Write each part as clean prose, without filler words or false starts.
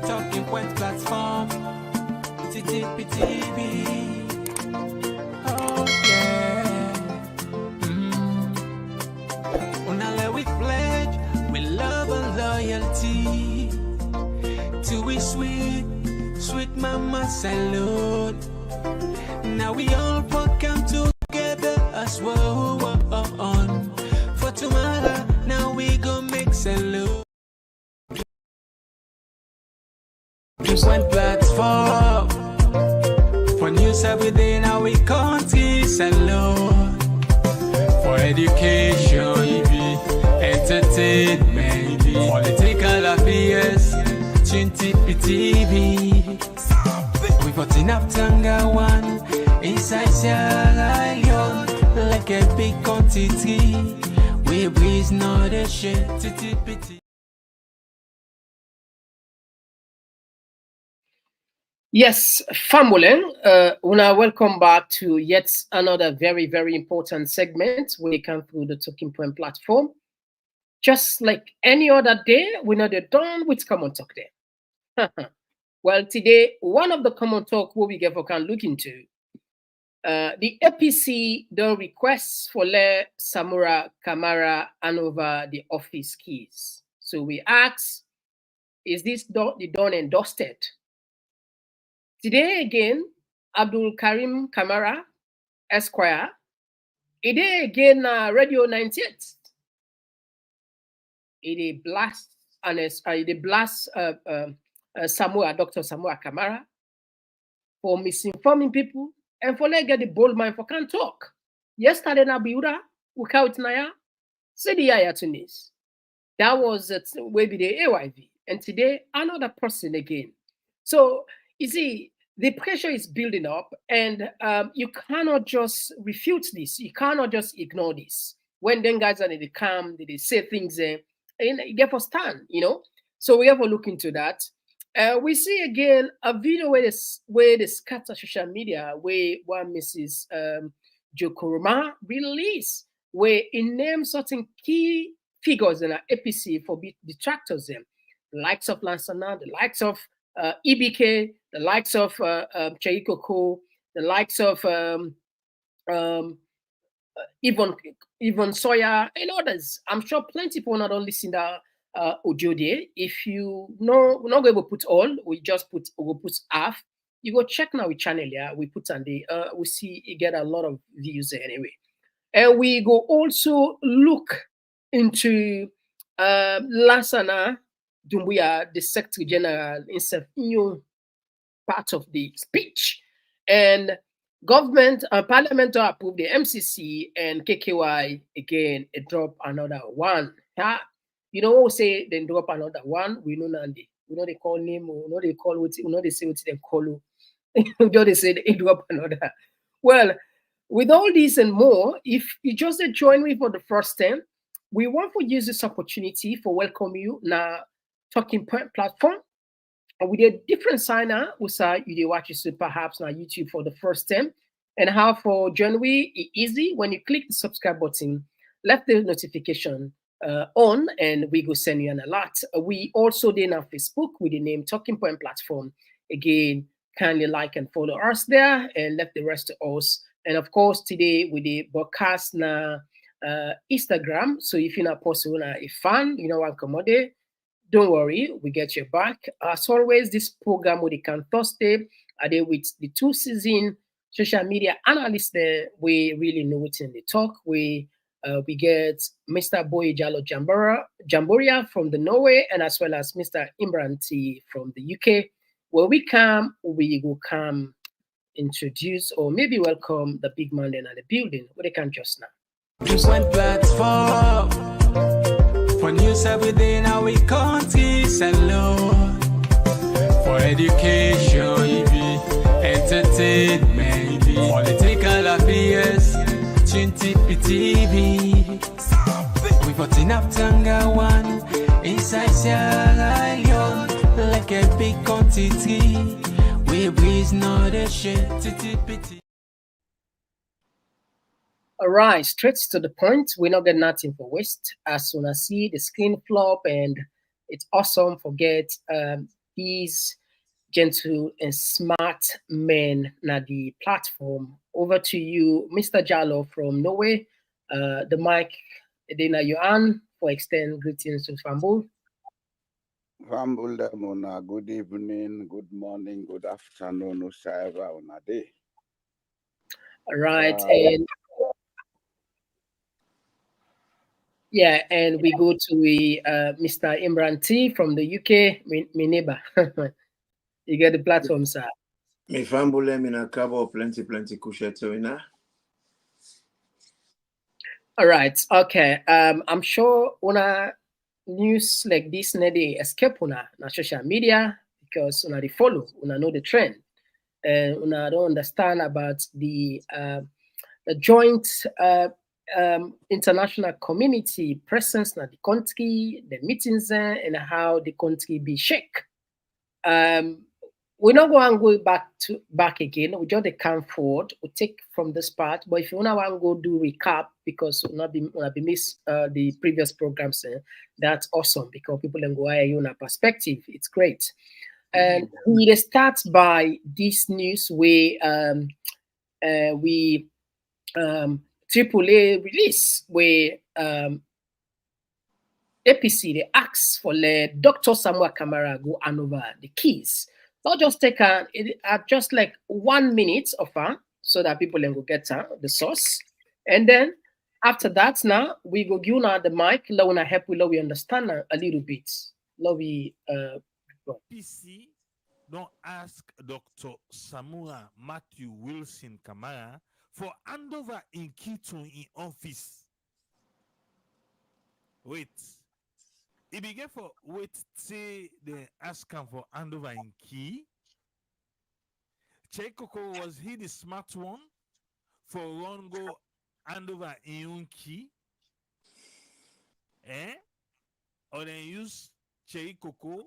Talking Point platform. TTPTV. Oh yeah. Unale we pledge with love and loyalty to we sweet, sweet mama salute. Now we all come together as well on for tomorrow. Now we go make salute. One platform for news every day. Now we country salute for education, entertainment, political affairs. TTPTV. We got enough Tanga one inside Sierra Leone, like a big quantity. We breeze not a shit. TTPT. Yes, family, welcome back to yet another very, very important segment when it comes through the Talking Point platform. Just like any other day, we're not done with Common Talk Day. Well, today, one of the Common Talk we can look into, the APC the requests for Le Samura Kamara hand over the office keys. So we ask, is this done and dusted? Today again, Abdul Karim Kamara, Esquire. Today again, Radio 98. It blast Samura, Dr. Samura Kamara for misinforming people and for let get the bold mind for can't talk. Yesterday, Nabiuda, Ukaut Naya, said the Ayatunis. That was maybe the AYV. And today, another person again. So, you see, the pressure is building up, and you cannot just refute this. You cannot just ignore this. When them guys are in the camp, they say things, and you get for stand, So we have a look into that. We see again a video where they scatter social media, where one Mrs. Jokoroma released, where he named certain key figures in our APC for detractors them, the likes of Lansana, the likes of EBK, the likes of Chaikoko, the likes of Yvonne Sawyer, and others. I'm sure plenty people not only listen to audio there. If you know, we're not going to put all, we'll put half. You go check now with channel here. We put on the we see you get a lot of views there anyway. And we go also look into Lansana Doumbouya, the Secretary General, in part of the speech, and government parliament to approve the MCC, and KKY again drop another one. We'll say then drop another one. We know Nandi. We know they call name, we know they call what, we know they say what they call. They say they drop another. Well, with all this and more, if you just join me for the first time, we want to use this opportunity for welcome you now Talking Point platform. And with a different signer, we saw you watch it perhaps on YouTube for the first time. And how for January, it's easy. When you click the subscribe button, left the notification on, and we go send you an alert. We also did on Facebook with the name Talking Point platform. Again, kindly like and follow us there, and left the rest to us. And of course, today we did broadcast na Instagram. So if you're not possible, a fan, one commode. Don't worry, we get your back. As always, this program with the Can Thursday, are there with the 2 season social media analysts there. We really know what's in the talk. We get Mr. Boy Jalo Jamboria from the Norway, and as well as Mr. Imran T from the UK. Where we will come introduce or maybe welcome the big man in the building. Where they can just now. Just one platform for news every day. Now we country salute for education, entertainment, political affairs. TTPTV. We got enough Tanga one inside Sierra Leone, like a big quantity. We breeze not a shit. TTPT. All right, straight to the point. We're not getting nothing for waste. As soon as see the screen flop, and it's awesome. Forget these gentle and smart men na the platform. Over to you, Mr. Jallo from Norway. The mic, Edina Yohan, for extend greetings to Fambul. Fambul Mona, good evening, good morning, good afternoon, Usaiva Onade. Right, and yeah, and we go to Mr. Imran T from the UK, my neighbor. You get the platform, sir. Me fambule mina kabo plenty kusheto. All right, okay. I'm sure una news like this na they escape una na social media because una they follow, una know the trend, and una don't understand about the joint international community presence na the country, the meetings and how the country be shake. We're not going to go back again. We just come forward. We take from this part. But if you want to go do recap because we'll not be miss the previous programs, that's awesome because people can go you a perspective. It's great. And we start by this news where we AAA release where APC they ask for let Dr.Samura Kamara go hand over the keys. Not just take just like 1 minute of her so that people can go get the source. And then after that now we go give now the mic, let we help we understand a little bit. Let we PC don't ask Dr. Samura Matthew Wilson Kamara for handover in Keaton in office. Wait. He began for wait say they ask him for handover in key. Cheikoko, was he the smart one for one go handover in key? Or then use Cheikoko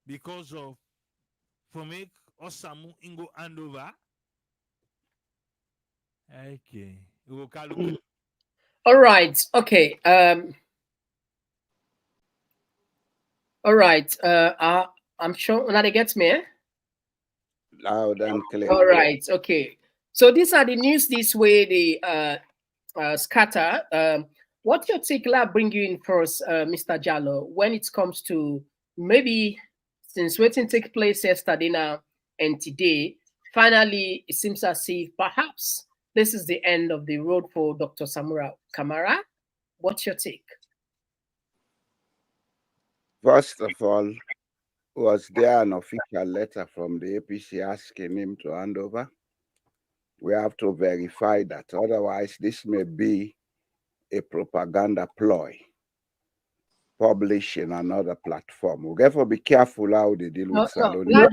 because of for make Osamu Ingo handover? Okay. All right. Okay. All right. I'm sure Unade gets me. Loud and clear. All right. Okay. So these are the news this way they scatter. What your take bring you in first, Mr. Jallo, when it comes to maybe since waiting take place yesterday now and today, finally it seems as if perhaps this is the end of the road for Dr. Samura Kamara. What's your take? First of all, was there an official letter from the APC asking him to hand over? We have to verify that. Otherwise, this may be a propaganda ploy published in another platform. We'll therefore be careful how they deal with Saloni.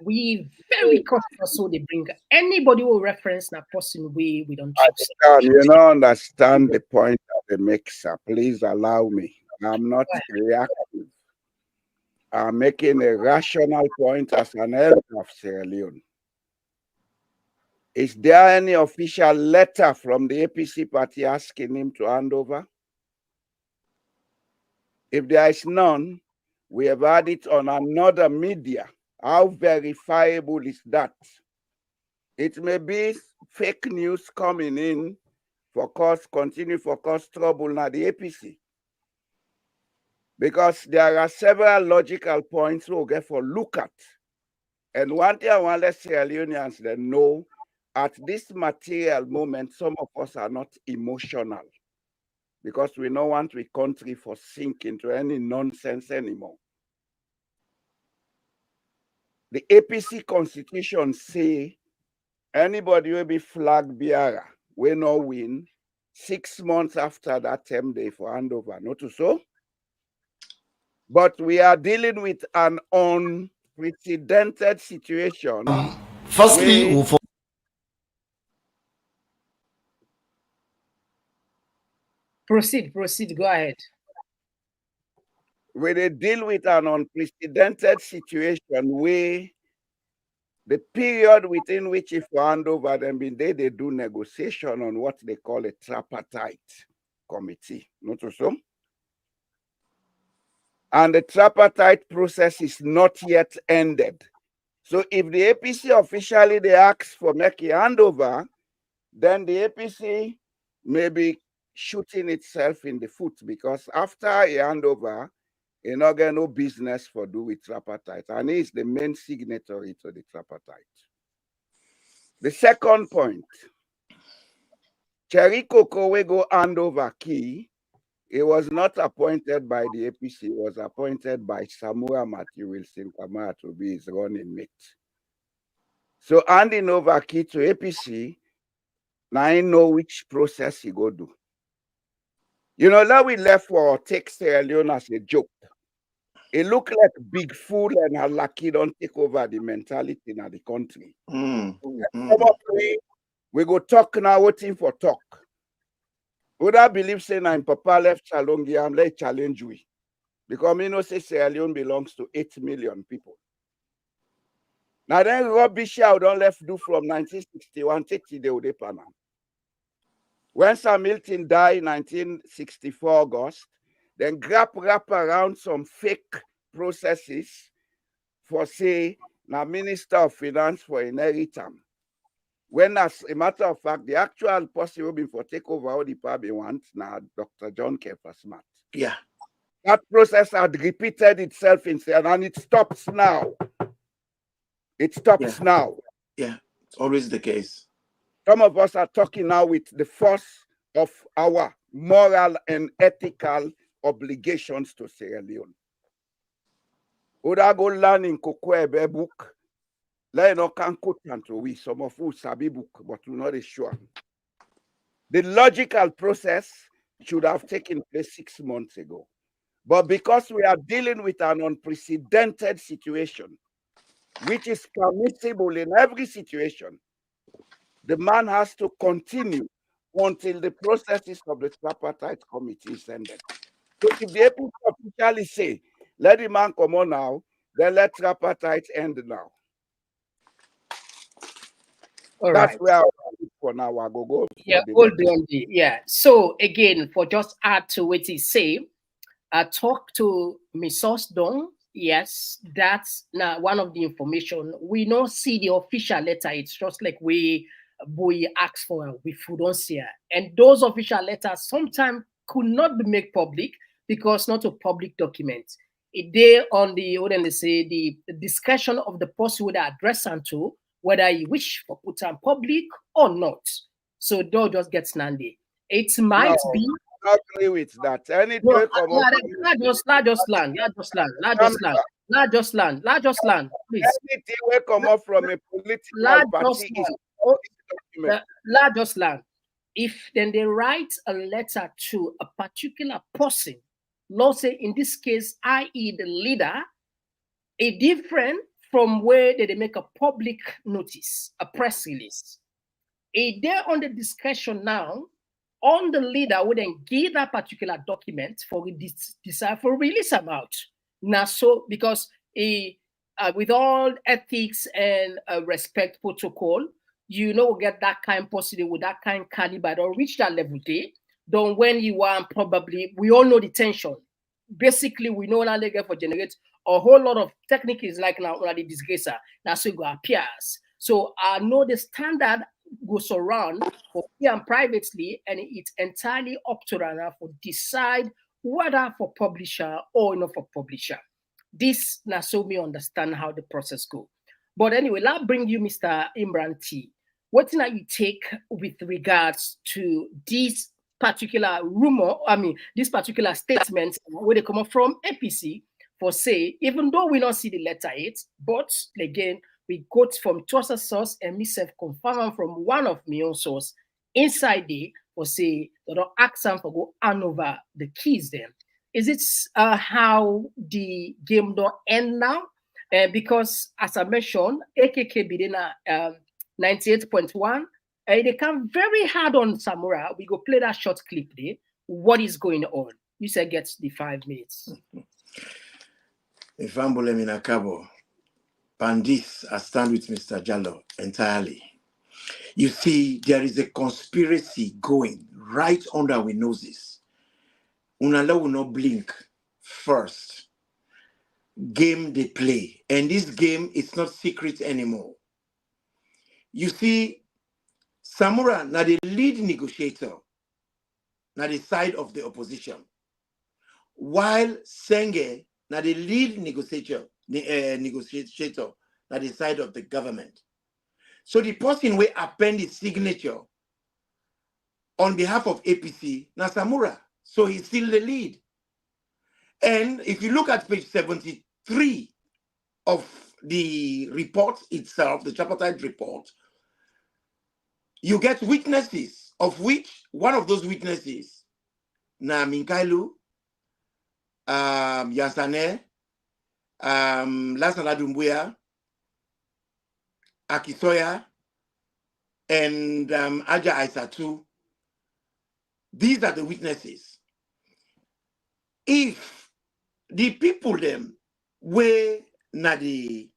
We very cautious so they bring anybody will reference that person we don't trust. You don't understand the point that they make, sir. Please allow me. I'm not reactive. I'm making a rational point as an elder of Sierra Leone. Is there any official letter from the APC party asking him to hand over? If there is none, we have had it on another media. How verifiable is that? It may be fake news coming in for continue for cause trouble now the APC. Because there are several logical points we'll get for look at. And one thing I want to Sierra Leoneans then know, at this material moment, some of us are not emotional because we don't want our country for sink into any nonsense anymore. The APC constitution say anybody will be flag bearer, we no win 6 months after that term day for handover, not so? But we are dealing with an unprecedented situation. Firstly, proceed, go ahead. We deal with an unprecedented situation where the period within which if we hand over them, they do negotiation on what they call a tripartite committee, not so? and the tripartite process is not yet ended. So if the APC officially they ask for making handover, then the APC may be shooting itself in the foot, because after a handover, you not get no business for do with tripartite, and he is the main signatory to the tripartite. The second point, Cherry Coco we go handover key. He was not appointed by the APC, he was appointed by Samura Matthew Wilson Kamara to be his running mate. So handing over key to APC, now I know which process he go do. You know, now we left for take Sierra Leone as a joke. It looked like big fool and Halaki don't take over the mentality in the country. We go talk now, waiting for talk. Would I believe saying I'm Papa left Chalongi, I'm like challenge we. Because me know say Sierra Leone belongs to 8 million people. Now then rubbish I don't left do from 1961 to the Panama. When Sam Milton died in 1964 August, then wrap around some fake processes for say now Minister of Finance for inheritance. When as a matter of fact, the actual possible being for take over all the power they want now Dr. John Smart. Yeah. That process had repeated itself and it stops now. It stops now. Yeah, it's always the case. Some of us are talking now with the force of our moral and ethical obligations to Sierra Leone. Would I go learn in Kokwebe book? Let no can quote to we some of us sabi book, but we're not sure. The logical process should have taken place 6 months ago. But because we are dealing with an unprecedented situation, which is permissible in every situation, the man has to continue until the processes of the tripartite committee is ended. So if the APC officially say, let the man come on now, then let tripartite end now. All That's right. where I for now. I go. Yeah, hold on. Yeah. So again, for just add to what he say, I talked to Misos Dong. Yes, that's now one of the information. We don't see the official letter. It's just like we ask for we don't see it. And those official letters sometimes could not be made public because not a public document. It there on the what they say the discussion of the person who they address and to whether you wish for put on public or not. So don't just get snandy. It might be. I agree with that. Any No, just land, please. Anything will come up from a political party is just land. If then they write a letter to a particular person, let's say in this case, i.e. the leader, a different from where they make a public notice, a press release. A day on the discussion now, on the leader would then give that particular document for decide for release amount. Now, so because with all ethics and respect protocol, you know, get that kind possible with that kind caliber, don't reach that level there. Don't when you want probably we all know the tension. Basically, we know now they get for generate a whole lot of techniques like now the disgracer. That's so it go appears. So I know the standard goes around for here and privately, and it's entirely up to Rana for decide whether for publisher or not for publisher. This now so me understand how the process go. But anyway, let's bring you Mr. Imran T. What now you take with regards to this particular rumor, this particular statement where they come up from APC for say, even though we don't see the letter yet, but again, we got from trusted source and myself confirm from one of my own source inside there for say, they don't ask them for go hand over the keys then. Is it how the game don't end now? Because as I mentioned, AKK Bidena 98.1, they come very hard on Samura. We go play that short clip there. What is going on? You said get the 5 minutes. If I'm Bulemina Kabo, Pandis, I stand with Mr. Jallo entirely. You see, there is a conspiracy going right under our noses. Unala will not blink first. game they play. And this game is not secret anymore. You see, Samura, now the lead negotiator, now the side of the opposition, while Senge, now the lead negotiator, now the side of the government. So the person will append his signature on behalf of APC, now Samura. So he's still the lead. And if you look at page 73 of the report itself, the tripartite report, you get witnesses, of which one of those witnesses, na Minkailu, Yansane, Lasana Dumbuya, Akisoya, and Aja Aisatu. These are the witnesses. If the people them where na the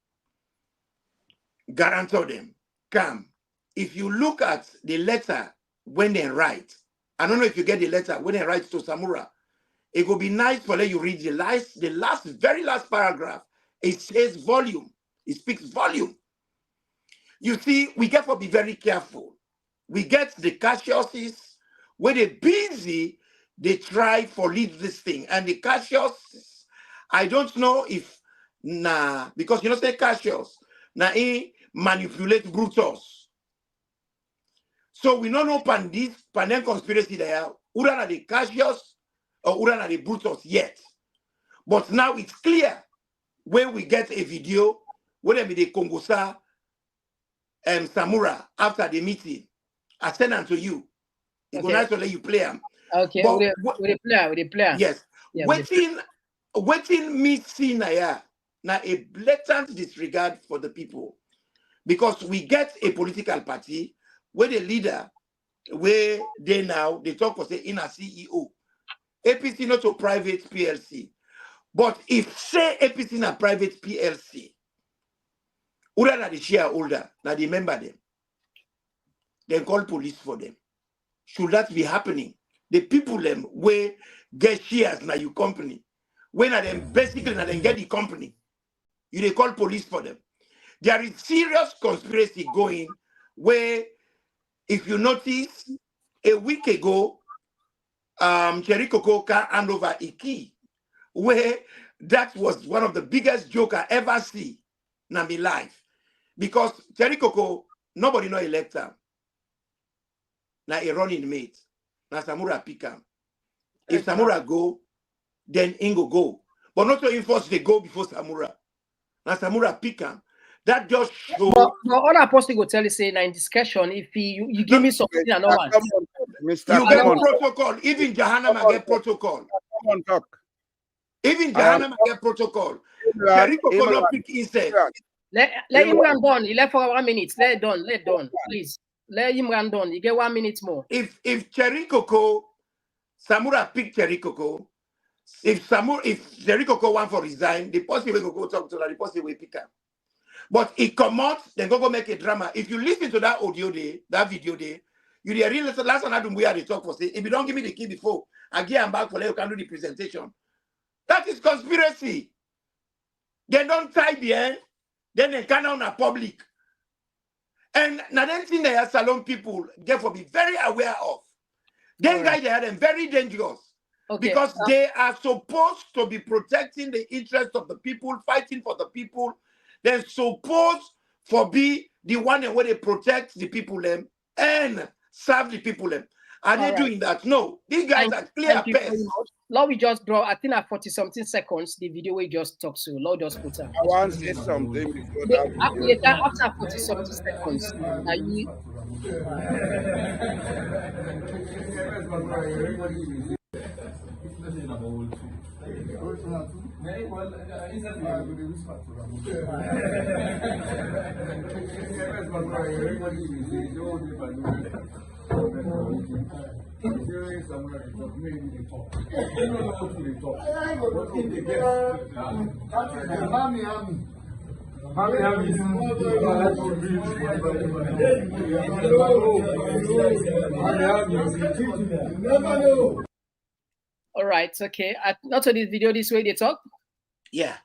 guarantor them come, if you look at the letter when they write, I don't know if you get the letter when they write to Samura, it would be nice for you read the very last paragraph. It says volume. It speaks volume. You see, we get to be very careful. We get the Cassiuses where they busy, they try for lead this thing. And the Cassius, I don't know if because you know say Cassius, he manipulate Brutus. So we don't know Pandem conspiracy there, Urana the Cassius or Urana the Brutus yet. But now it's clear when we get a video, whether it be the Kongosa and Samura after the meeting. I send them to you. It's nice to let you play them. Okay, with the player. Yes. Yeah, waiting me see now a blatant disregard for the people. Because we get a political party where the leader, where they talk for say in a CEO. APC not a private PLC. But if say APC in a private PLC, who are the shareholder, now they member them, then call police for them. Should that be happening? The people them where get shares now your company, when are them basically now then get the company, you they call police for them. There is serious conspiracy going where, if you notice, a week ago, Cherry Coco can hand over a key, where that was one of the biggest joke I ever see in my life. Because Cherry Coco, nobody know elect him. Now a running mate. Now Samura pick him. If Samura go, then Ingo go. But not to enforce they go before Samura. Now Samura pick him. That just shows. But other apostle go tell you say in discussion, if you give me something and no one. You get protocol. Even Jahannam get protocol. Come on, talk. Even Jahannam get protocol. Jericho cannot pick instead. Let him run down. He left for 1 minute. Let it done. Please. Let him run down. You get 1 minute more. If Jericho Samura pick Jericho, if Jericho want for resign, the person will go talk to the person will pick up. But it come out, then go make a drama. If you listen to that audio day, that video day, you realize last one I don't we talk for say, if you don't give me the key before, I get them back for you can do the presentation. That is conspiracy. They don't tie the end, then they can on a public. And now then thing they are salon people therefore be very aware of. Then guys they are them very dangerous. Okay. Because they are supposed to be protecting the interests of the people, fighting for the people. They're supposed to be the one where they protect the people them and serve the people them. Are they doing that? No. These guys are clear pests. Lord, we just draw, I think at 40-something seconds, the video we just talked to. Lord just put up. I want to say something before that. After 40-something seconds, are you... All right, okay. Not to this video, this way they talk. Yeah,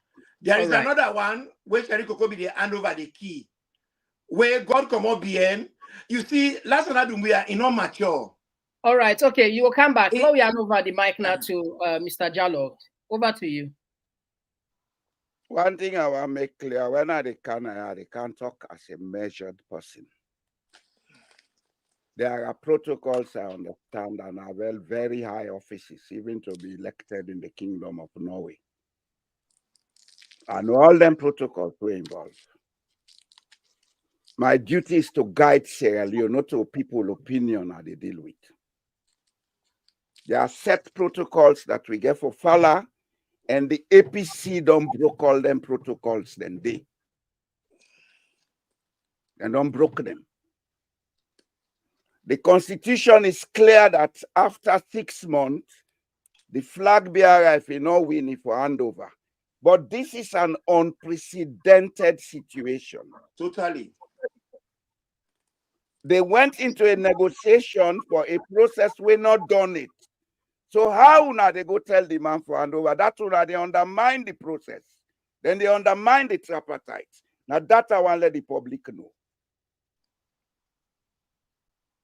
There is another one where Sherry Coco be the hand over the key. Where God come up behind. You see, last one we are immature. All right, okay, you will come back. Now we hand over the mic now to Mr. Jallo. Over to you. One thing I want to make clear, when I can't talk as a measured person. There are protocols I understand and are very high offices, even to be elected in the Kingdom of Norway. And all them protocols were involved. My duty is to guide Sierra Leone, not to people's opinion that they deal with. There are set protocols that we get for Fala, and the APC don't broke all them protocols then they don't broke them. The Constitution is clear that after 6 months, the flag bearer, if you know, win it for handover. But this is an unprecedented situation. Totally. They went into a negotiation for a process we not done it. So how now they go tell the man for handover? That's why they undermine the process. Then they undermine the tripartite. Now that I want to let the public know.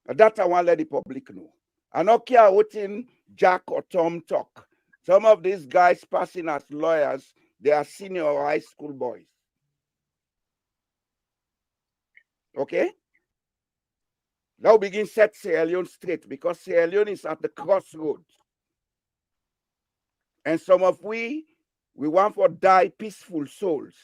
That I want to let the public know. I don't care what in Jack or Tom talk. Some of these guys passing as lawyers, they are senior or high school boys. Okay? Now begin set Sierra Leone straight because Sierra Leone is at the crossroads. And some of we want for die peaceful souls.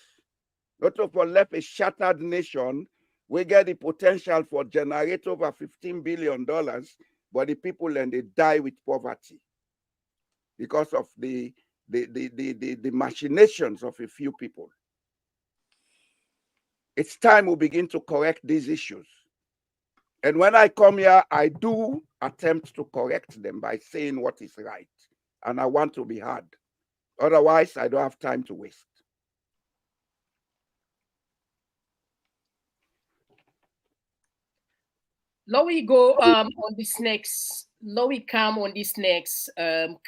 Not for left a shattered nation. We get the potential for generate over $15 billion, but the people and they die with poverty because of the machinations of a few people. It's time we begin to correct these issues. And when I come here, I do attempt to correct them by saying what is right. And I want to be heard. Otherwise, I don't have time to waste. Now we go on this next. Now we come on this next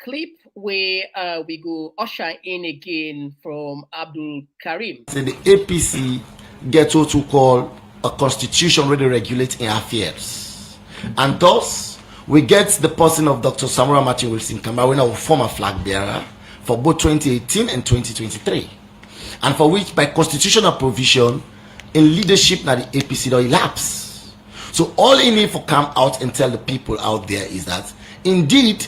clip where we go usher in again from Abdul Karim. So the APC get what to call a constitution where they regulate in affairs, and thus we get the person of Dr. Samura Martin Wilson Cameroon, our former flag bearer for both 2018 and 2023, and for which by constitutional provision in leadership now the APC don't elapse. So all in need for come out and tell the people out there is that indeed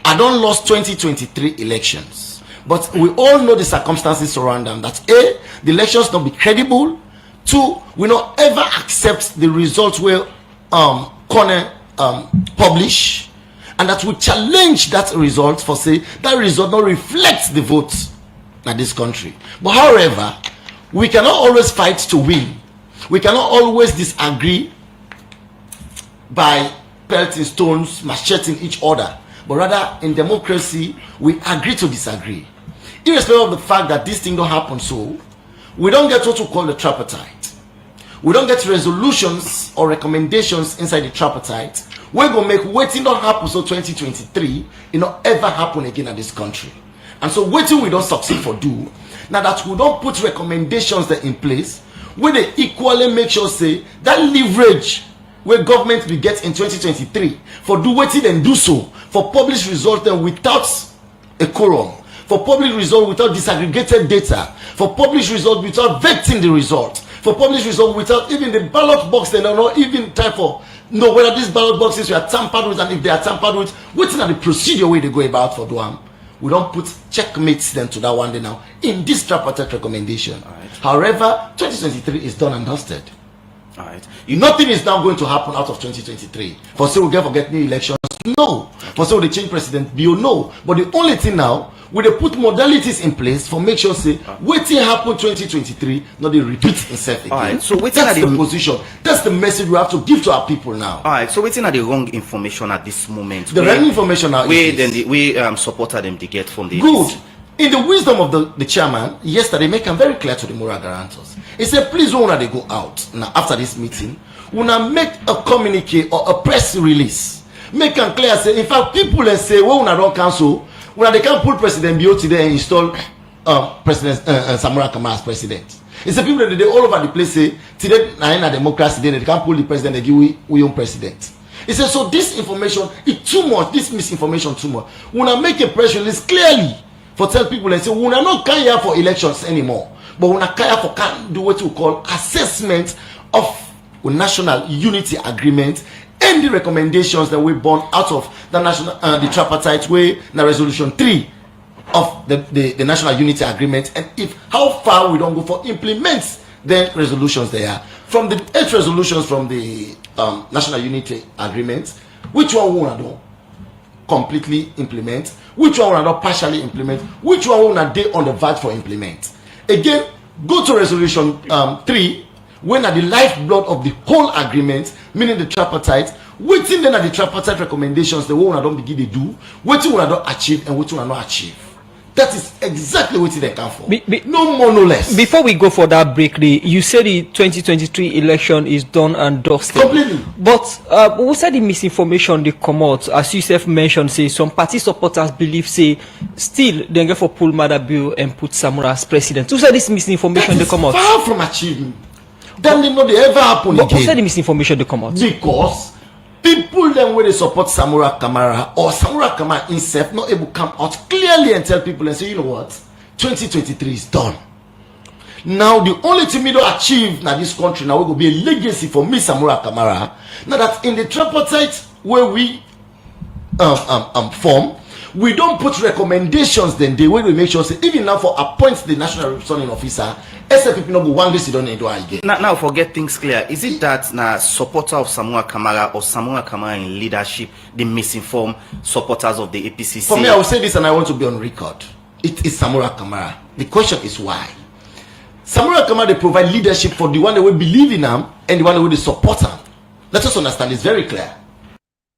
I don't lost 2023 elections, but we all know the circumstances surround them. That A, the elections not be credible. 2, we not ever accept the results where Corner publish, and that we challenge that result for say that result not reflects the votes in this country. But however, we cannot always fight to win. We cannot always disagree by pelting stones, macheting each other, but rather in democracy we agree to disagree, irrespective of the fact that this thing don't happen. So we don't get what we call the tripartite. We don't get resolutions or recommendations inside the tripartite. We're gonna make waiting don't happen so 2023 it not ever happen again in this country. And so waiting we don't succeed for do now that we don't put recommendations there in place where they equally make sure say that leverage where government will get in 2023 for do waiting and do so for publish results then without a quorum, for publish result without disaggregated data, for publish result without vetting the result, for publish result without even the ballot box, they don't know even time for know whether these ballot boxes were tampered with, and if they are tampered with, waiting at the procedure way they go about for doing. We don't put checkmates then to that one day now in this tripartite recommendation. Right. However, 2023 is done and dusted. All right. Nothing is now going to happen out of 2023. For say we get forget new elections, no. For say we change president bill, no. But the only thing now, we they put modalities in place for make sure say waiting happen 2023, not they repeat itself again. All right. So that's the position. That's the message we have to give to our people now. All right. So waiting at the wrong information at this moment. The wrong information now. We supported them to get from the good. In the wisdom of the chairman, yesterday, make them very clear to the moral guarantors. He said, please, when they go out now after this meeting, when make a communique or a press release, make them clear. Say, in fact, people say, well, when I don't cancel, when they can't pull President Biot today and install President Samura Kamara as president. It's the people that they all over the place say today na democracy then they can't pull the president, they give we own president. He says so this information is too much, this misinformation too much. When I make a press release clearly for tell people and say we are not here for elections anymore, but we are here for can do what we call assessment of national unity agreement and the recommendations that we born out of the national the tripartite way na resolution 3 of the national unity agreement, and if how far we don't go for implement the resolutions there from the 8 resolutions from the national unity agreement, which one we want to completely implement, which one we want to partially implement, which one we want to on the verge for implement. Again, go to resolution 3 when are the lifeblood of the whole agreement, meaning the tripartite. Waiting then are the tripartite recommendations, the one I don't begin to do, waiting when I don't achieve and waiting I not achieve. That is exactly what they come for. No more, no less. Before we go for that break, you said the 2023 election is done and dusted. Completely. But who said the misinformation they come out? As you self mentioned, say some party supporters believe, say, still they go for pull Mother Bill and put Samura as president. Who said this misinformation they come out? Far from achieving. Then they know they ever happen but again. Who said the misinformation they come out? Because people then when they support Samura Kamara or Samura Kamara himself not able to come out clearly and tell people and say, you know what, 2023 is done. Now the only thing we don't achieve now this country now will be a legacy for me Samura Kamara. Now that in the tripartite where we form, we don't put recommendations then the way we make sure say even now for appoint the national returning officer, except people not go one day they don't need to again. Now forget things clear. Is it that na supporter of Samura Kamara or Samura Kamara in leadership, the misinformed supporters of the APCC? For me, I will say this and I want to be on record. It is Samura Kamara. The question is why. Samura Kamara they provide leadership for the one that will believe in them and the one that will support them. Let us understand. It's very clear.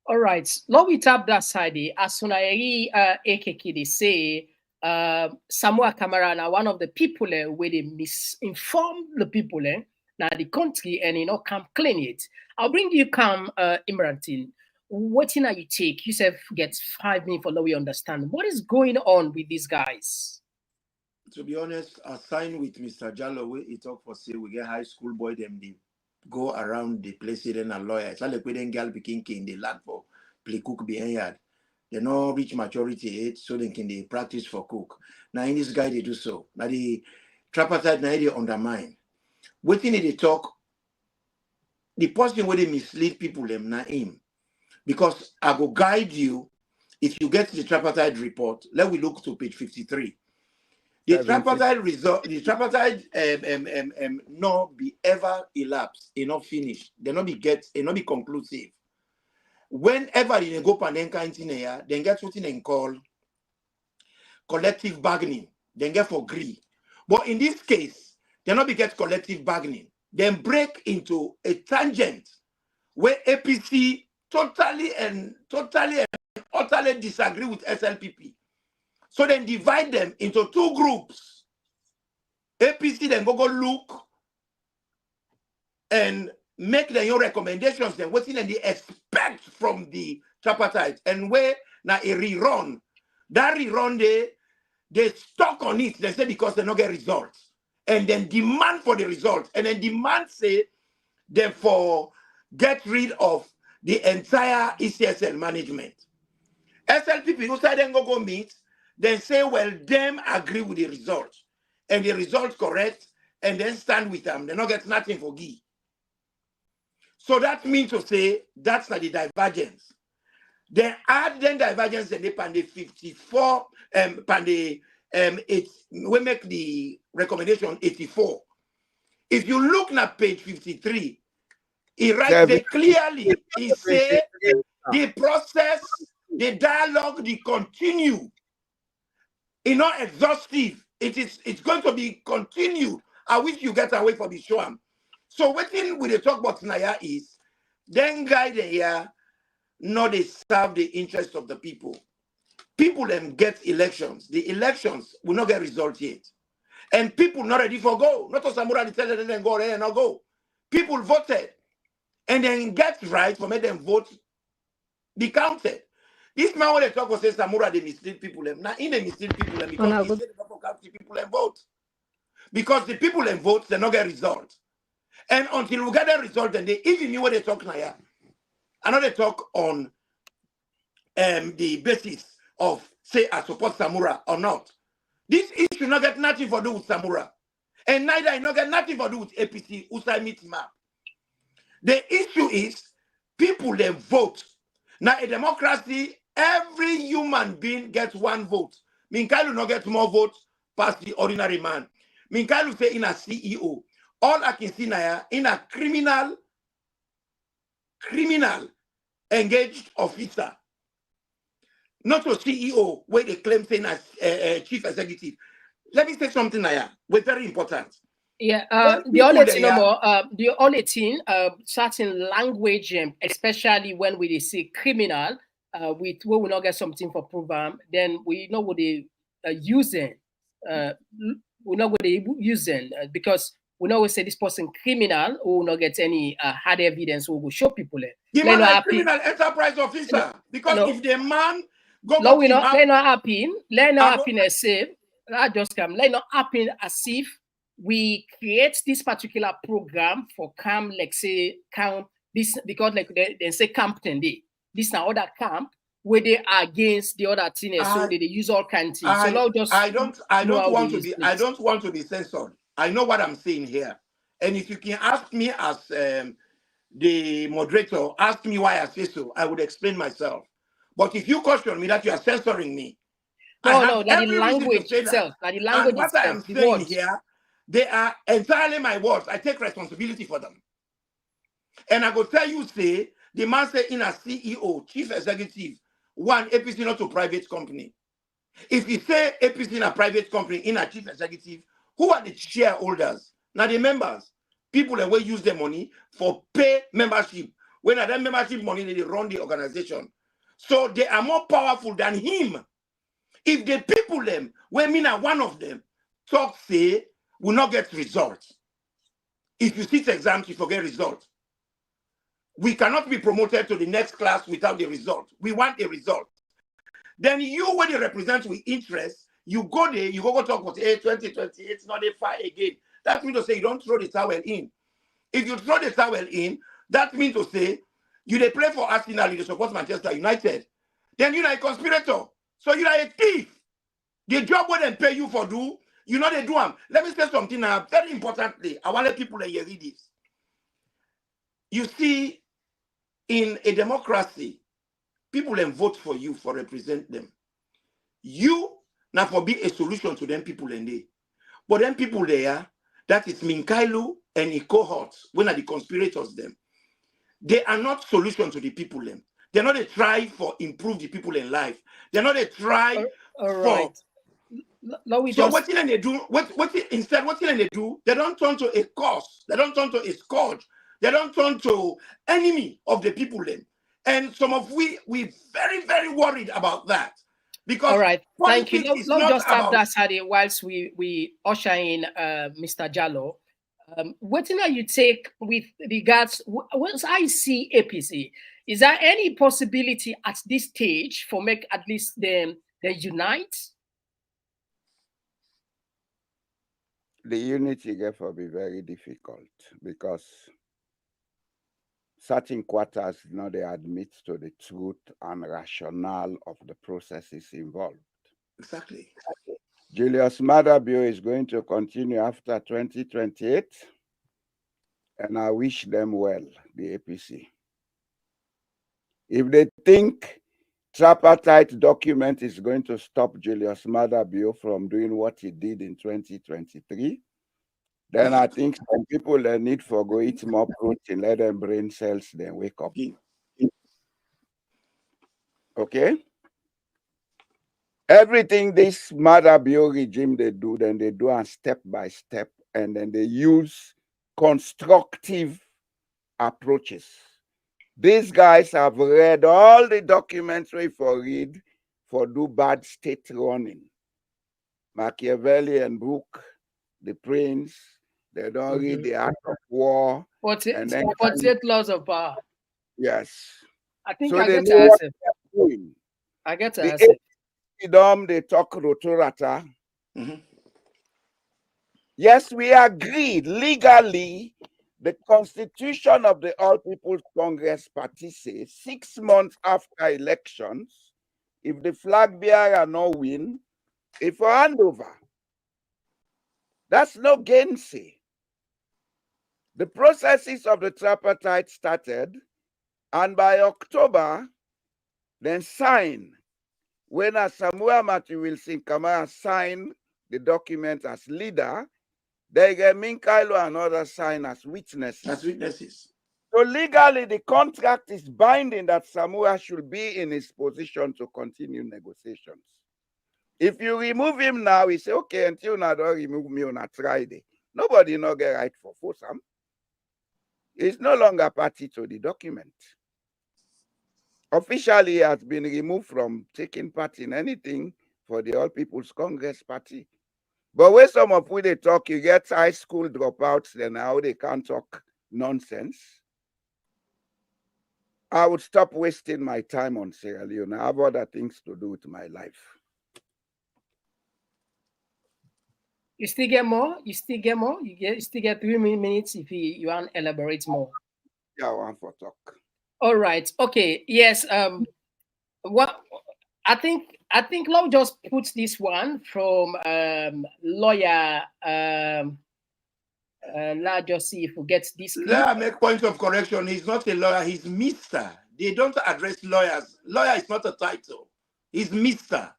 All right. Now we tap that side. As soon as AKK they say Samura Kamara now one of the people where they misinform the people now the country and come clean it. I'll bring you Imrantin. What are you take? You said get 5 minutes for now we understand. What is going on with these guys? To be honest, I signed with Mr. Jallow. He talk for say we get high school boy them they go around the place then a lawyer. It's like we then girl picking in the land for play cook behind yard. They no reach maturity age, so they can they practice for cook. Now in this guy they do so. Now the tripartite now they undermine. Waiting they talk, the person where they mislead people them na him. Because I go guide you. If you get the tripartite report, let we look to page 53. The tripartite result, the tripartite no be ever elapsed, not finished. They not be conclusive. Whenever you go panenka in here, then get something and call collective bargaining. Then get for agree. But in this case, they not be get collective bargaining. Then break into a tangent where APC totally and utterly disagree with SLPP. So then divide them into 2 groups. APC then go look and make their own recommendations. Then what they expect from the tripartite and where now a rerun. That rerun they stuck on it. They say because they don't get results. And then demand for the results. And then demand say therefore get rid of the entire ECSL management. SLPP who say then go meet. Then say, well, them agree with the results. And the results correct, and then stand with them. They not get nothing for give. So that means to say, that's not the divergence. Then add then divergence and they pan the 54, we make the recommendation 84. If you look at page 53, he writes it clearly. He says the process, the dialogue, the continue. It's not exhaustive. It's going to be continued. I wish you get away from the show. So what thing we talk about Naya is then guy here not they serve the interest of the people. People then get elections. The elections will not get results yet. And people not ready for go. Not to Samura tell them then go there and not go. People voted and then get right for make them vote be counted. This man when they talk about say Samura, they mislead people. Now in they mislead people because he said they don't count the people and vote. Because the people and vote, they not get result. And until we get the result, then they even me when they talk now, yeah. I know they talk on the basis of say I support Samura or not. This issue not get nothing to do with Samura. And neither I not get nothing to do with APC, Usai meet map. The issue is people they vote. Now a democracy, every human being gets one vote. Minkailu not get more votes past the ordinary man. Minkailu say in a CEO. All I can see now in a criminal engaged officer. Not a CEO where they claim saying as chief executive. Let me say something now. We're very important. Yeah, the only thing, the only thing, certain language, especially when we say criminal, we will not get something for program, then we know what they using. We know what they using because we know we say this person criminal, we will not get any hard evidence. We will show people it. Give me a criminal enterprise officer because if the man go no, we not let not happen. Let not happen as if that just come. Let not happen as if we create this particular program for camp, like say camp this because like they say camp 10 day. This now other camp where they are against the other thing, so they use all kinds of things. So now just I don't want to be censored. I know what I'm saying here, and if you can ask me as the moderator, ask me why I say so, I would explain myself. But if you question me that you are censoring me, that the language itself, that the language and what itself, I am saying here, they are entirely my words. I take responsibility for them. And I go tell you, say, the man say in a CEO, chief executive, one APC not a private company. If you say APC in a private company, in a chief executive, who are the shareholders? Now the members, people that will use their money for pay membership. When that membership money, they run the organization. So they are more powerful than him. If the people them, when me now one of them, talk say, will not get results. If you sit exams, you forget results. We cannot be promoted to the next class without the result. We want a result. Then you, when you represent with interest, you go there, you go talk about 2028, it's not a fire again. That means to say you don't throw the towel in. If you throw the towel in, that means to say you they play for Arsenal, you support Manchester United. Then you're a conspirator. So you're a thief. The job where they pay you for do, you know they do them. Let me say something now, very importantly. I want to let people hear this. You see, in a democracy, people then vote for you for represent them. You now for be a solution to them people in there. But then people there, that is Minkailu and his cohorts, when are the conspirators them. They are not solution to the people them. They're not a try for improve the people in life. They're not a try for. So what can they do? Instead, what can they do? They don't turn to a cause. They don't turn to a scourge. They don't turn to enemy of the people then. And some of we very, very worried about that. Because all right, thank you. Let's just have that Saturday whilst we usher in Mr. Jallo. What do you take with regards once I see APC? Is there any possibility at this stage for make at least them unite? The unity therefore be very difficult because certain quarters they admit to the truth and rationale of the processes involved. Exactly. Julius Maada is going to continue after 2028, and I wish them well, the APC. If they think tripartite document is going to stop Julius Maada from doing what he did in 2023, then I think some people need for go eat more protein, let them brain cells, then wake up. Okay? Everything this Maada regime they do, then they do step by step, and then they use constructive approaches. These guys have read all the documents for read for do bad state running. Machiavelli and Brooke, the Prince, they don't read the Art of War. 48 laws of power. Yes. I think so I they get know to what they're doing. I get The it. freedom they talk rotorata. Mhm. Yes, we agreed legally. The Constitution of the All People's Congress Party says 6 months after elections, if the flag bearer no win, if a handover. That's no gainsay. The processes of the tripartite started, and by October, then sign. When Samura Matthew Wilson Kamara signed the document as leader, they get Minkailo and others sign as witnesses. As witnesses. So legally, the contract is binding that Samura should be in his position to continue negotiations. If you remove him now, he say, okay, until now, don't remove me on a Friday. Nobody no get right for Fosam. He's no longer party to the document. Officially, he has been removed from taking part in anything for the All People's Congress Party. But when some of who they talk, you get high school dropouts, then how they can't talk nonsense. I would stop wasting my time on Sierra Leone. I have other things to do with my life. You still get more? You still get more? You still get 3 minutes if you want to elaborate more. Yeah, I want for talk. All right. Okay. Yes. What I think Law just puts this one from lawyer. Let's just see if we get this. Let me make point of correction. He's not a lawyer. He's Mr. They don't address lawyers. Lawyer is not a title. He's Mr.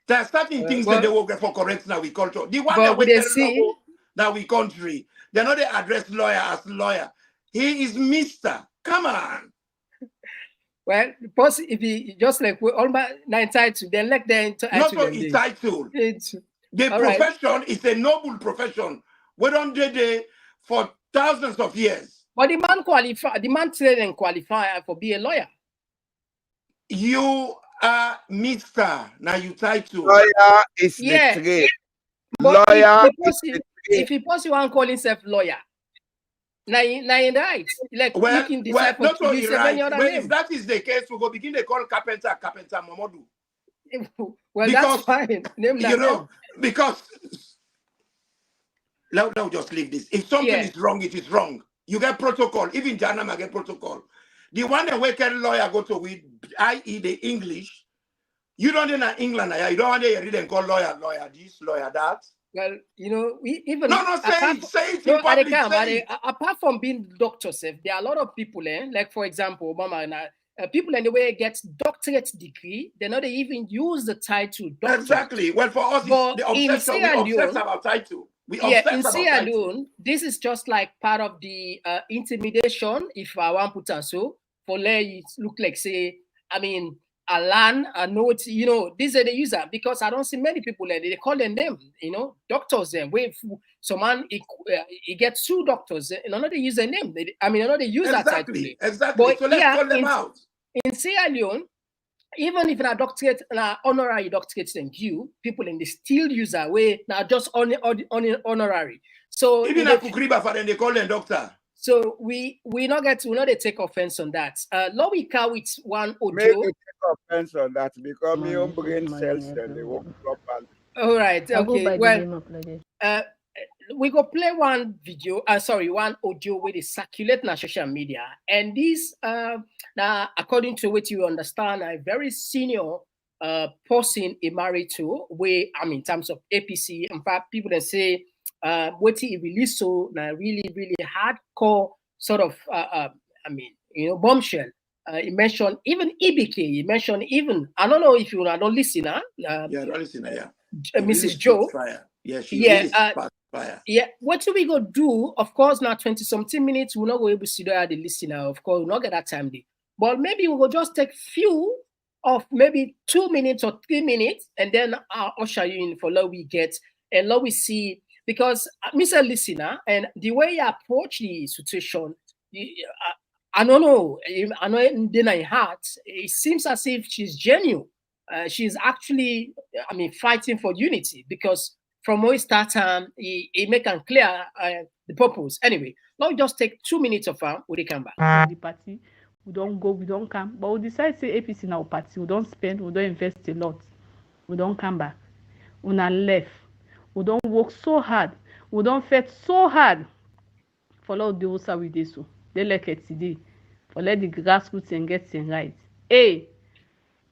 There are certain things that they will get for correct now we culture. The one that we see that we country, they know they address lawyer as lawyer. He is Mr. Come on. Well, if he just like all my 9 titles, then like the not a title. The profession is a noble profession. We don't do it for thousands of years. But the man qualify, the man trained and qualify for be a lawyer. You are Mr. Now you title. Lawyer is the trade. But Lawyer if he possibly want to call himself lawyer, now right. Like well, you can decide not to use any other name. If that is the case, we go begin to call carpenter Mamadou. Well, because, that's fine. Name that name. Because now just leave this. If something is wrong, it is wrong. You get protocol. Even Janama get protocol. The one that wicked lawyer go to with, i.e. the English, you don't in England, you don't want to read and call lawyer this, lawyer that. Well, you know, we even say it in public. Apart from being doctors, there are a lot of people, like for example, Obama and people anyway get doctorate degree. They not even use the title doctor. Exactly. Well, for us, it's the obsession. We obsess about title. In Sierra Leone, this is just like part of the intimidation. If I want to put it so, for it look like say, I mean, Alan, I know it, you know, these are the user because I don't see many people there. They call them name, you know, doctors. Then someone he gets 2 doctors, and another use a name. Another use that title. Exactly. But so let's call them out. In Sierra Leone, even if a doctorate, honorary doctorate than you, people in the still user way now just honorary. So even a Kukriba for them, they call them doctor. So we not they take offense on that. Lowika with one audio. Maybe take offense on that because my own brain cells they work properly. All right. Okay. Well, we go play one video. One audio with it circulate on social media, and this now according to what you understand, a very senior person he married to. In terms of APC, in fact, people that say. What he released so really hardcore sort of bombshell. He mentioned even EBK. He mentioned even I don't know if you don't listen. Don't listen. Mrs. Joe. Fire. Yeah. What do we go do? Of course, now 20-something minutes. We're not going to be able to see the listener. Of course, we'll not get that time. But maybe we will just take few of maybe 2 minutes or 3 minutes, and then I'll usher you in for what we get and what we see. Because Mr. Listener, and the way you approach the situation, I don't know. I know in her heart, it seems as if she's genuine. She's actually, fighting for unity. Because from where he started, he make it clear the purpose. Anyway, now we just take 2 minutes of when we come back. The party We don't go, we don't come. But we decide say APC na our party. We don't spend, we don't invest a lot. We don't come back. Una left. We don't work so hard. We don't fight so hard. For all the osa we dey so. They like it today. For let the grassroots and get things right. Hey,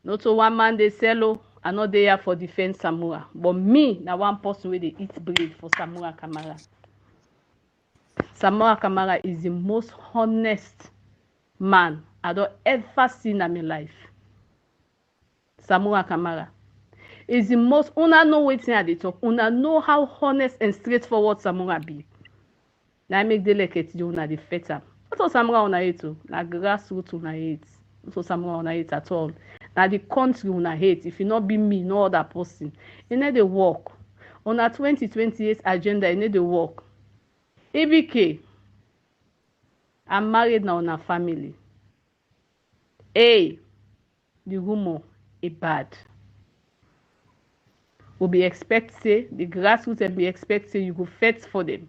not so one man they sell o. I no dey here for defend Samura. But me, na one person wey dey eat bread for Samura Kamara. Samura Kamara is the most honest man I don't ever seen in my life. Samura Kamara is the most. Una know wetin I dey talk. Una know how honest and straightforward Samura be. Na make dey like it una dey fet am. Not so Samura una hate o. Na grassroots una hate. Not so Samura una hate at all. Na the country una hate. If e not be me, no other person. E no dey work. Una 2028 agenda e no dey work. EBK, I'm married now, una family. Hey, the rumor is bad. We be expect say the grassroots and be expect say you go fight for them.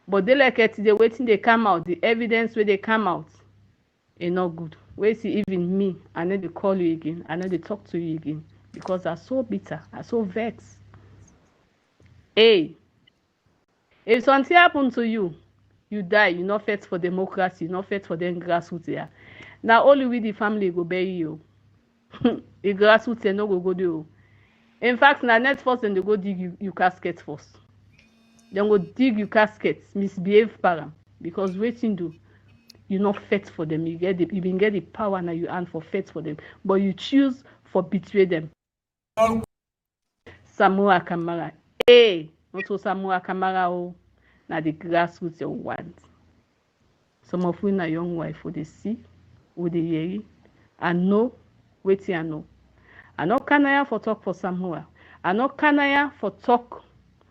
But they like it, they waiting they come out. The evidence where they come out is not good. Where see even me, I need to call you again. I need to talk to you again because I'm so bitter. I'm so vexed. Hey, if something happen to you, you die. You not fight for democracy. You not fight for them grassroots here. Now only with the family go bury you. The grassroots no go do. In fact, na net first and they go dig you casket first. Then go dig you casket, misbehave para because waiting do you not fight for them. You even get the power now you earn for fight for them, but you choose for betray them. Samura Kamara, hey, not so Samura Kamara oh, na the grassroots you want. Some of we na young wife who they see, who they hear, and know, waiting and know. I no kanaya for talk for Samura. I no kanaya for talk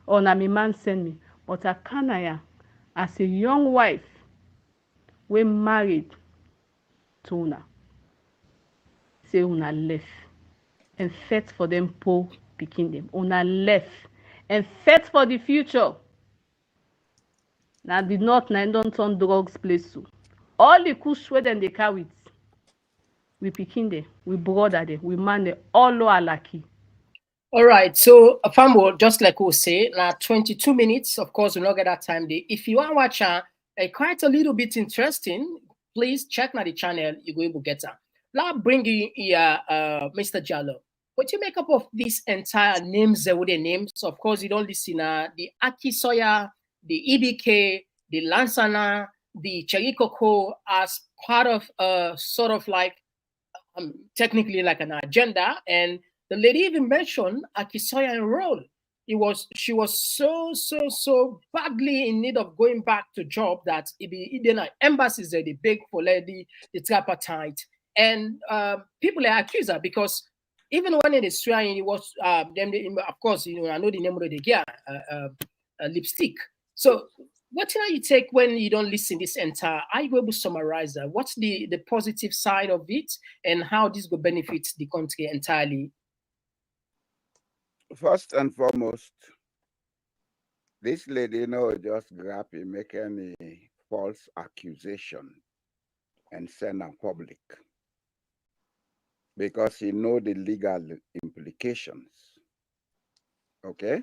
or na me man send me. But I kanaya as a young wife we married to una. Say una left and fight for them poor picking them. Una left and fight for the future. Now the north na don't turn drugs place so. All the kush where them they carry it. We picking them, we brother them, we man them, all are lucky. All right, so Fambo, just like we say, now 22 minutes. Of course, we not get that time there. If you want to watch quite a little bit interesting, please check now the channel. You go able to get that. Now bring you here, Mr. Jallo. What you make up of these entire names? With the names, of course, you don't listen. The Akisoya, the EBK, the Lansana, the Cherikoko as part of sort of like. Technically like an agenda, and the lady even mentioned Akisoya enroll. She was so badly in need of going back to job that embassies they beg for lady the tripartite, and people are accused her because even when it is trying, it was them. Of course, I know the name of the gear lipstick. So. What can you take when you don't listen this entire? Are you able to summarize that? What's the positive side of it and how this will benefit the country entirely? First and foremost, this lady just grab and make any false accusation and send her public because he know the legal implications. Okay?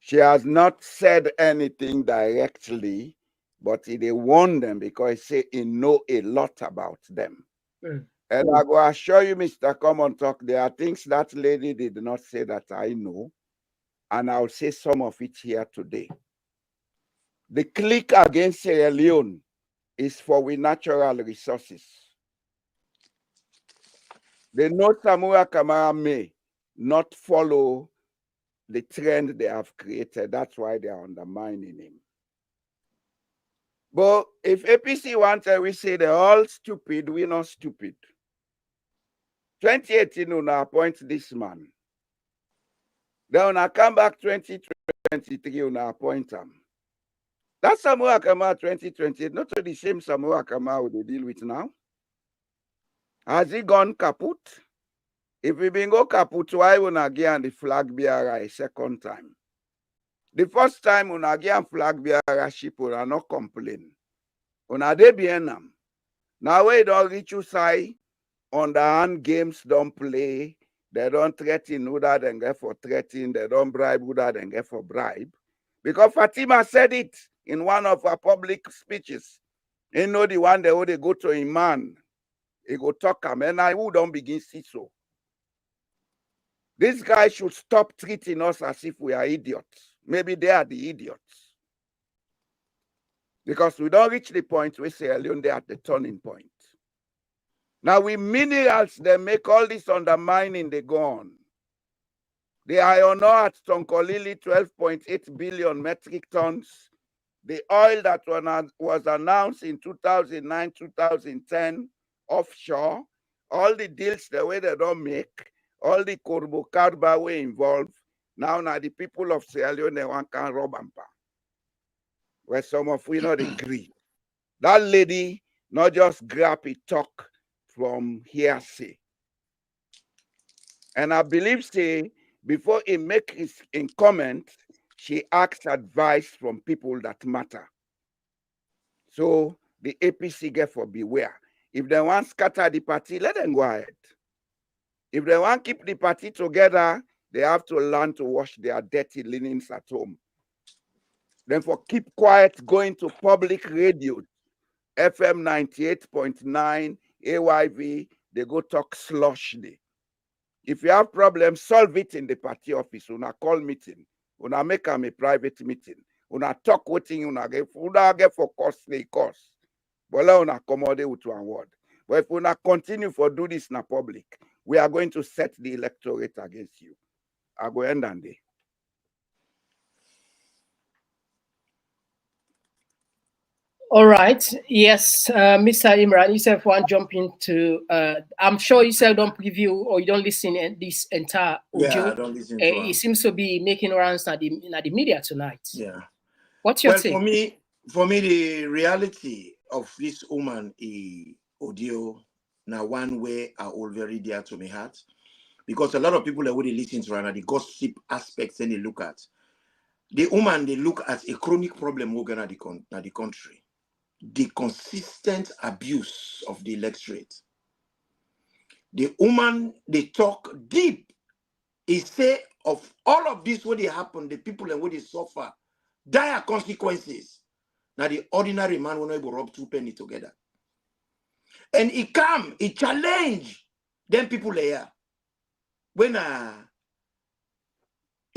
She has not said anything directly, but they warned them because he know a lot about them. Mm. And I go assure you, Mr. Common Talk, there are things that lady did not say that I know, and I'll say some of it here today. The clique against Sierra Leone is for we natural resources. They know Samura Kamara may not follow the trend they have created. That's why they are undermining him. But if APC wanted, we say they're all stupid, we're not stupid. 2018, una appoint this man. Then una come back 2023, una appoint him. That's Samura Kamara 2028, not the same Samura Kamara we deal with now. Has he gone kaput? If we been go kaput, why una give the flag bearer a second time? The first time una give flag bearer ship, una not complain. Una de bien am. Now we don't reach you side, underhand games don't play. They don't threaten who that and get for threatening. They don't bribe who that and get for bribe. Because Fatima said it in one of her public speeches. You know the one they go to a man. He go talk him, and I who don't begin see so. This guy should stop treating us as if we are idiots. Maybe they are the idiots. Because we don't reach the point we say alone they're at the turning point. Now with minerals, they make all this undermining, they go on. The iron ore at Tonkolili, 12.8 billion metric tons. The oil that was announced in 2009, 2010, offshore, all the deals the way they don't make, all the Korbo Karba way involved, now the people of Sierra Leone, they want can rob and pa. Where some of we not agree. That lady not just grab it talk from hearsay. And I believe say, before he make his comment, she asks advice from people that matter. So the APC get for beware. If they want scatter the party, let them go ahead. If they want keep the party together, they have to learn to wash their dirty linens at home. Then for keep quiet, going to public radio, FM 98.9, AYV, they go talk slushly. If you have problems, solve it in the party office. Una call meeting. Una make them a private meeting. Una talk waiting. Una get for costly cost. But let una accommodate with one word. But if una continue for do this in a public, we are going to set the electorate against you. I go end on day. All right. Yes, Mr. Imran, you said one jump into. I'm sure you said don't preview or you don't listen to this entire audio. Yeah, I don't listen to it seems to be making rounds at the media tonight. Yeah. What's your take? For me, the reality of this woman audio now one way are all very dear to my heart, because a lot of people that would listen to her, the gossip aspects and they look at the woman, they look at a chronic problem we're gonna the country. The consistent abuse of the electorate. The woman, they talk deep. He say of all of this, what they happen, the people and what they suffer, dire consequences. Now the ordinary man will not able to rub two pennies together. And he come, he challenge them people here. When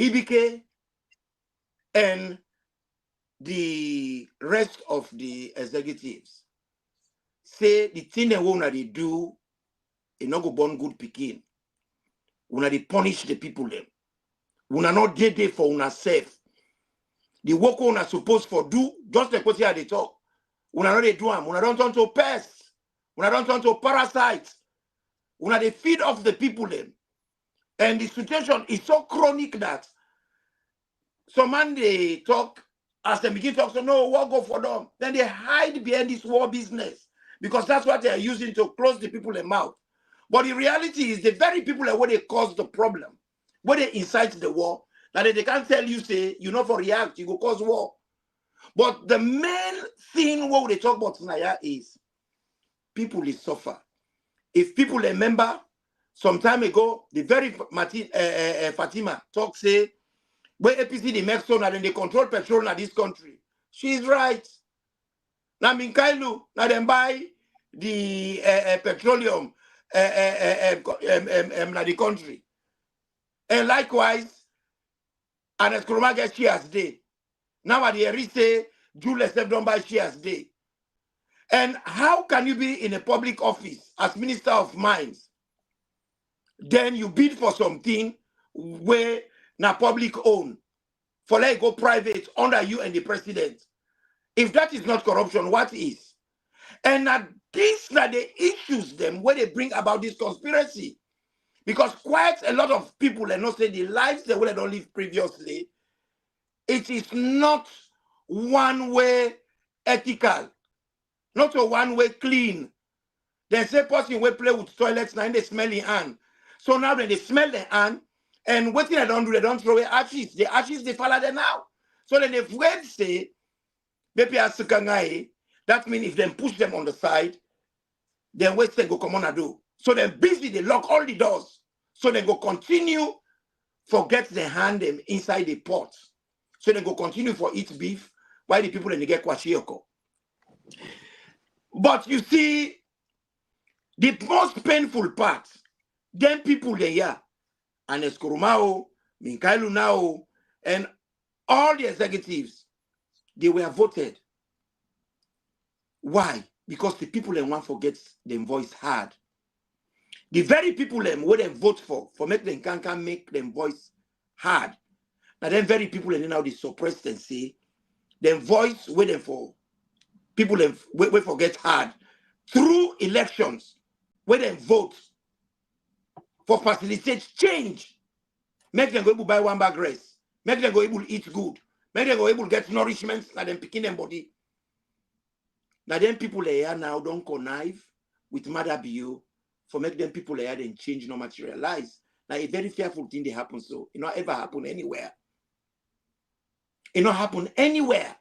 Ibike and the rest of the executives say the thing they want to do, they not go born good picking. Una they punish the people them. Una not dead there for una safe. The work una supposed for do, just like what they talk. Una not they do them. Una don't turn to pests. Una don't turn to parasites. Una they feed off the people them. And the situation is so chronic that some man they talk, as they begin to talk, so no, what go for them? Then they hide behind this war business because that's what they are using to close the people in mouth. But the reality is the very people are what they cause the problem, where they incite the war, that they can't tell you, say, you know, for react, you go cause war. But the main thing what they talk about tonight is people will suffer. If people remember, some time ago, the very Fatima talk, say, where APC the Mexico and they control petrol in this country. She's right. Now Minkailu, now them buy the petroleum in the country. And likewise, and as Kuruma gets shares day. Now at the area say, Jules don't buy shares day. And how can you be in a public office as Minister of Mines? Then you bid for something where na public own, for let it go private under you and the president. If that is not corruption, what is? And these are the issues them where they bring about this conspiracy. Because quite a lot of people are not saying the lives they would have lived previously, it is not one way ethical, not a one way clean. They say person will play with toilets now and they smell the hand. So now when they smell the hand, and what thing they don't do, they don't throw away ashes. The ashes, they follow them now. So then if we say, that means if they push them on the side, then Western go come on and do. So they're busy, they lock all the doors. So they go continue, forget the hand them inside the pot. So they go continue for eat beef, while the people in the get kwashioko. But you see, the most painful part, then people they are, and Eskorumao, Minkailu now, and all the executives, they were voted. Why? Because the people them want forget them voice hard. The very people them where they vote for make them can make them voice hard. Now then very people them now they suppress and say them voice where them for people them we forget hard through elections where them vote for facilitate change. Make them go able to buy one bag rice. Make them go able to eat good. Make them go able to get nourishment and then picking them body. Now then people here now don't connive with Mother Bio for make them people here then change no materialize. Now a very fearful thing they happen so. It not ever happen anywhere. It not happen anywhere.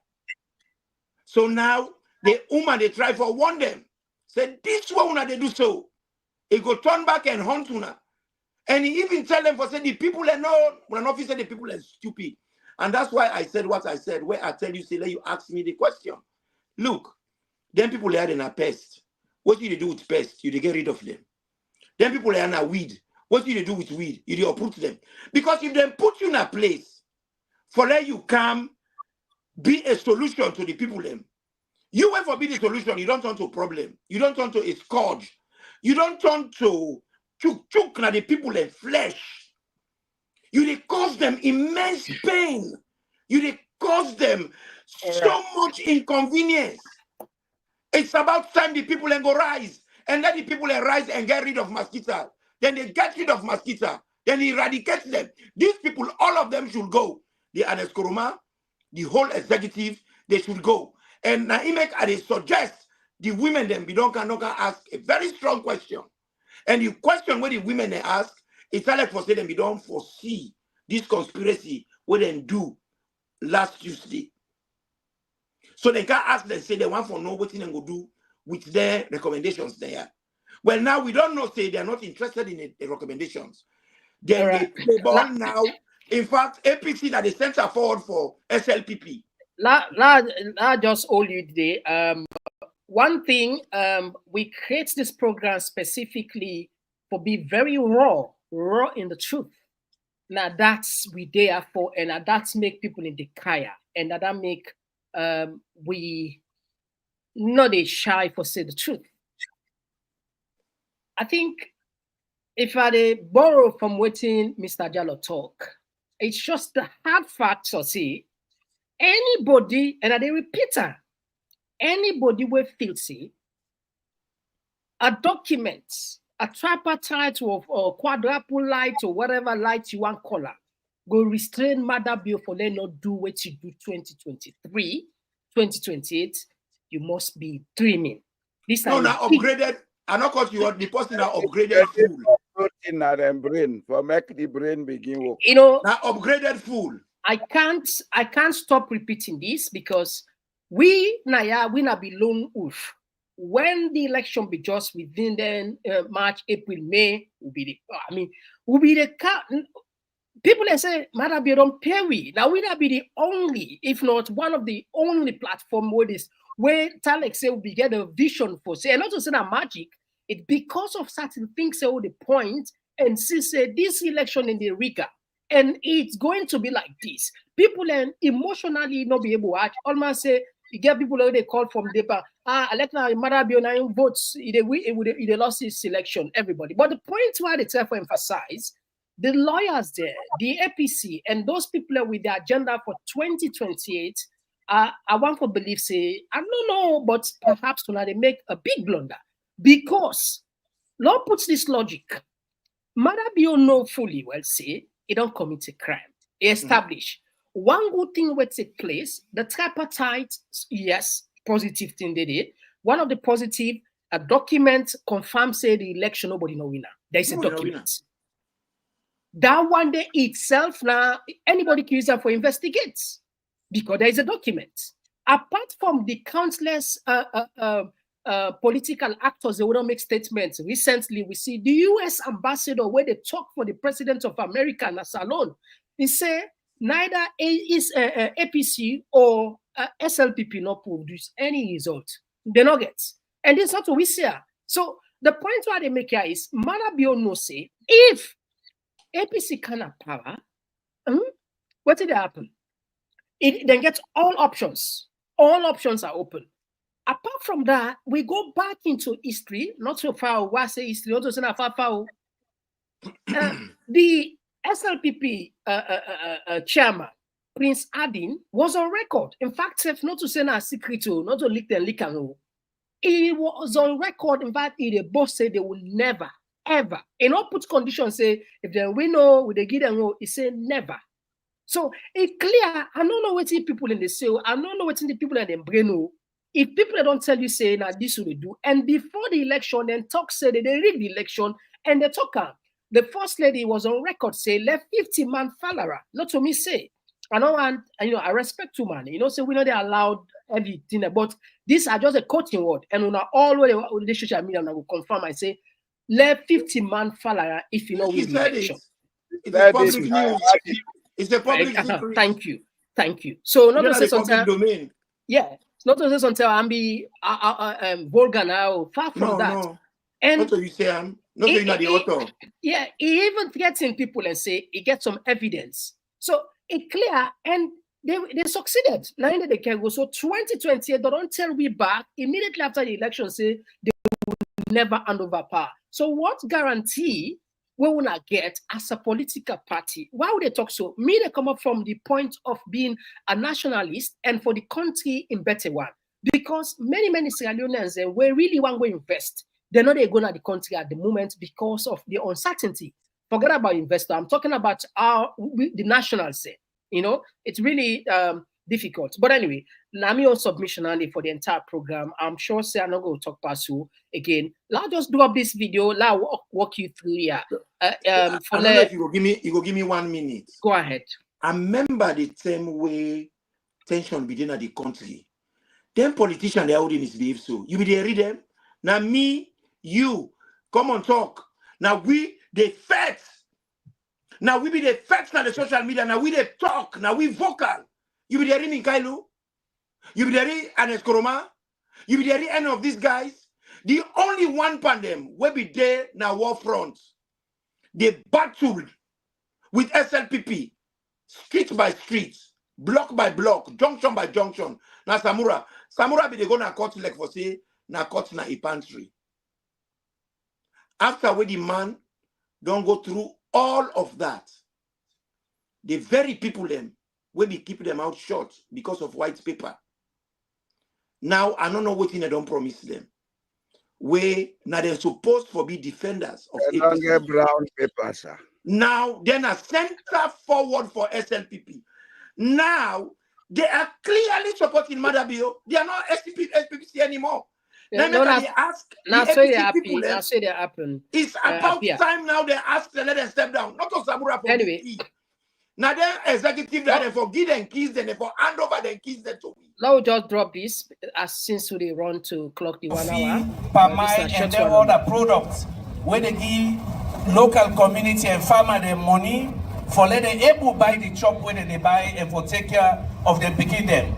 So now the woman they try for warn them. Say this one they do so. It go turn back and hunt una. And he even tell them for say the people are no, when an officer the people are stupid. And that's why I said what I said. Where I tell you, say let you ask me the question. Look. Then people are in a pest. What do you do with pest? You get rid of them. Then people are in a weed. What do you do with weed? You uproot them. Because if they put you in a place for let you come be a solution to the people them. You wait for be the solution, you don't turn to a problem. You don't turn to a scourge. You don't turn to chuk na the people in flesh. You they cause them immense pain. You they cause them so much inconvenience. It's about time the people then go rise and let the people then rise and get rid of mosquito. Then they get rid of mosquito. Then eradicate them. These people, all of them should go. The Aneskoroma, the whole executive, they should go. And Naimek, they suggest the women then be don't ask a very strong question. And the question where the women they ask, it's like for say them we don't foresee this conspiracy what they do last Tuesday. So they can ask them, say they want for know what they go do with their recommendations there. Well, now we don't know, say they're not interested in the recommendations. Then they play ball now. In fact, APC that they center forward for SLPP. I just hold you today. One thing, we create this program specifically for be very raw in the truth. Now that's we there for, and that's make people in the kaya, and that make we not a shy for say the truth. I think if I borrow from waiting Mr. Jallo talk, it's just the hard facts or say anybody, and I repeat her, anybody will feel say a document, a tripartite or quadruple light or whatever light you want color, go restrain Mother Bill for let not do what you do 2023, 2028, you must be dreaming. This no, now upgraded. I know because you are the person that upgraded fool. Protein na them brain for make the brain begin work. You know, now upgraded fool. I can't stop repeating this because we not be lone wolf. When the election be just within then March, April, May, will be the people that say Mother Bill don't pay we. Now we not be the only, if not one of the only platform where Talek say we get a vision for say, and not to say that magic, it because of certain things say the point and see say this election in the Riga, and it's going to be like this. People and emotionally not be able to act. Almost say you get people that they call from the elect now Mother Bill 9 votes, it lost his selection, everybody. But the point why they therefore emphasize the lawyers there, the APC, and those people with the agenda for 2028. I want to believe, say, I don't know, but perhaps when they make a big blunder because law puts this logic. Mother Bio know fully well, say, it don't commit a crime. Establish one good thing will take place. The tripartite, yes, positive thing they did. One of the positive, a document confirms say the election nobody no winner. There is a document. That one day itself now anybody can use that for investigates. Because there is a document. Apart from the countless political actors, they wouldn't make statements. Recently, we see the U.S. ambassador where they talk for the president of America, Nasalon. He say neither APC or SLPP not produce any result. They not get. And this is what we see. So the point why they make here is, Manabio no say, if APC can have power, what did happen? It then gets all options. All options are open. Apart from that, we go back into history, not so far. Why say history? Not so far. The SLPP chairman, Prince Adin, was on record. In fact, not to say a secret, not to leak and leak and he was on record. In fact, the boss said they will never, ever, in all put conditions, say if they win or they give them, he said never. So it's clear. I don't know what the people in the cell. I don't know what the people in the brain. If people don't tell you, say, now this will they do, and before the election, then talk say that they rig the election, and they talk. The first lady was on record say left 50-man follower. Not to me say. I know, and I respect to man. Say we know they allowed everything, but these are just a quoting word, and on all the social media, I will confirm. I say left 50-man follower if you know we election. It's a public news. It's a public secret. Thank you. So not to say something domain. Yeah. Not to say something I'm be vulgar now, far from that. No. And not you say I'm not saying that the author. Yeah, he even gets in people and say he gets some evidence. So it's clear, and they succeeded. Now they can go. So 2028, they don't tell we back immediately after the election, say they will never hand over power. So what guarantee we will not get as a political party? Why would they talk so? Me, they come up from the point of being a nationalist and for the country in better one. Because many Sierra Leoneans, we really want to invest. They're not going to the country at the moment because of the uncertainty. Forget about investor. I'm talking about the nationals say. It's really difficult. But anyway, Nami on submission only for the entire program. I'm sure say I'm not going to talk past you again. I'll just drop this video. I'll walk you through here. I don't know if you go give me 1 minute. Go ahead. I remember the same way tension between the country. Them politicians they already misbehave so. You be there read them. Now me, you come on talk. Now we they fight. Now we be the facts now the social media. Now we they talk. Now we vocal. You be there in Kailu. You be there in Aneskoroma. You be there in any of these guys. The only one pandem will be there now war front. They battled with SLPP, street by street, block by block, junction by junction. Now Samura be they gonna cut like for say na cut na a pantry. After where the man don't go through all of that, the very people them will be keep them out short because of white paper. Now I don't know what thing they don't promise them. Where now they're supposed to be defenders of they don't get brown paper, sir. Now they're a center forward for SLPP. Now they are clearly supporting Madabio. They are not SPPC anymore. Yeah, now no, they ask now the say they SPPC happy. people, Now say they happen. It's about time now they ask to let them step down. Not to Samura for Anyway. Now then executive that they forgive them keys, then they for hand over them keys them to me. Now we'll just drop this as since we run to clock the 1 hour. Per mile and then other products where they give local community and farmer them money for let them able buy the chop where they buy and for take care of them picking them.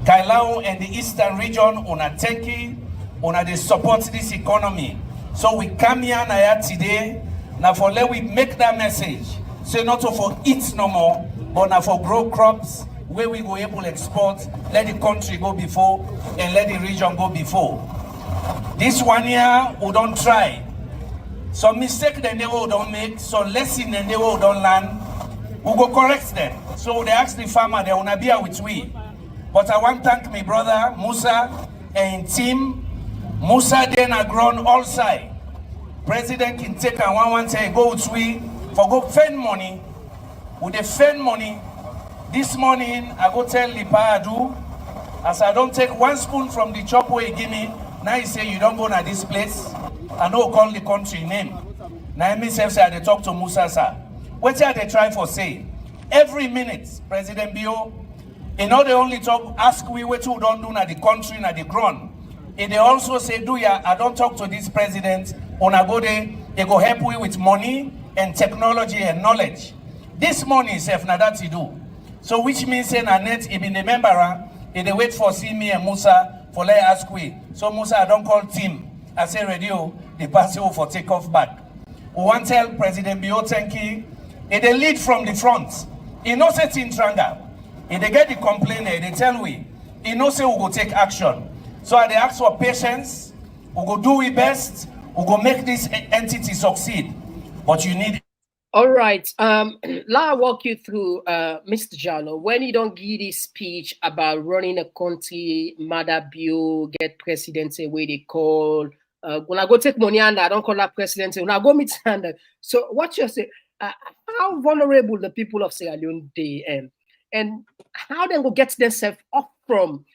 Kailao and the eastern region on a tanky, on they support this economy. So we come here today now for let we make that message. So not for eat no more, but now for grow crops where we go able to export, let the country go before and let the region go before. This 1 year we don't try. Some mistake they never don't make, some lesson they never don't learn, we go correct them. So they ask the farmer they wanna be here with we. But I want to thank my brother Musa and team. Musa then a grown all side. President can take and one say go with we for go fend money. With the fend money, this morning I go tell Lipa Adu, as I don't take 1 spoon from the chop where he give me, now he say you don't go to this place. I know call the country name. Now myself say they talk to Musa sir. What are they try for say? Every minute, President Bio, you know they only talk, ask we what you don't do na the country, na the ground. And they also say, do ya, I don't talk to this president, on a go there, they go help we with money and technology and knowledge. This money is if that you do. So which means say net if in the member, if they wait for see me and Musa for let ask we. So Musa, I don't call team. I say radio, the pass you for take off back. We want to tell President Biotenki, if they lead from the front, he knows it's in Tranga. If they get the complaint, they tell we, he knows say we go take action. So they ask for patience, we go do our best, we go make this entity succeed. But you need. All right. Let walk you through, Mr. Jalo. When you don't give this speech about running a country, Mother Bill, get president away they call. When I go take money and I don't call that president. When I go meet and so what you say? How vulnerable the people of Sierra Leone they and how they go get themselves off from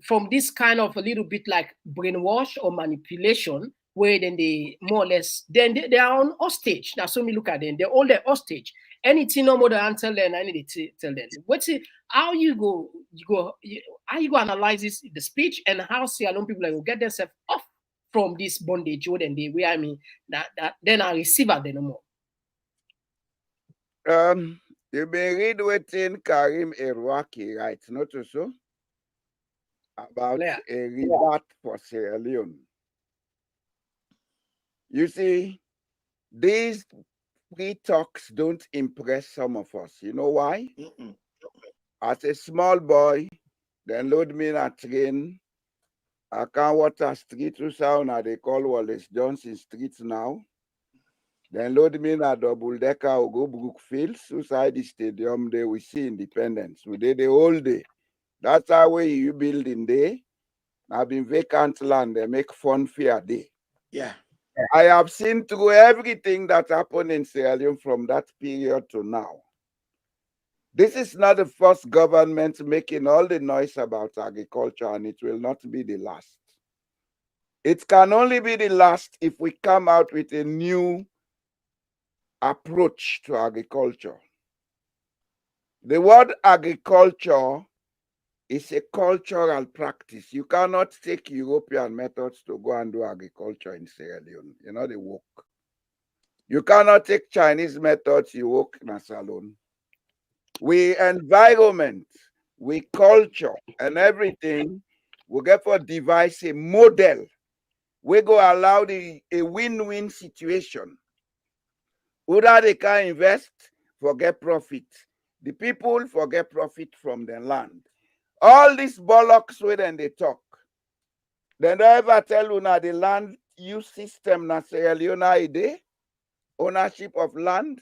from this kind of a little bit like brainwash or manipulation, where then they more or less then they are on hostage. Now, so me look at them, they're all their hostage. Anything no more than tell them, I need to tell them. What's it? How you go analyze this the speech and how Sierra Leone people will get themselves off from this bondage, or then they where I mean that then I receive at the no more. You may read within Karim Erwaki, right? Not so about a rebirth for Sierra Leone. You see, these free talks don't impress some of us. You know why? As a small boy, then load me in a train. I can't water street to sound, they call Wallace Johnson Street now. Then load me in a double decker or go Brookfields, inside the stadium, there we see Independence. We did the whole day. That's how you build in there. I've been vacant land, they make fun fair day. Yeah. I have seen through everything that happened in Sierra Leone from that period to now. This is not the first government making all the noise about agriculture, and it will not be the last. It can only be the last if we come out with a new approach to agriculture. The word agriculture is a cultural practice. You cannot take European methods to go and do agriculture in Sierra Leone. You know, they work. You cannot take Chinese methods, you work in Salon. We environment, we culture, and everything, we get for devise a model. We go allow a win-win situation. Either they can invest, forget profit. The people forget profit from the land. All these bollocks where then they talk. Then they ever tell you now the land use system na Sierra Leone ide, ownership of land.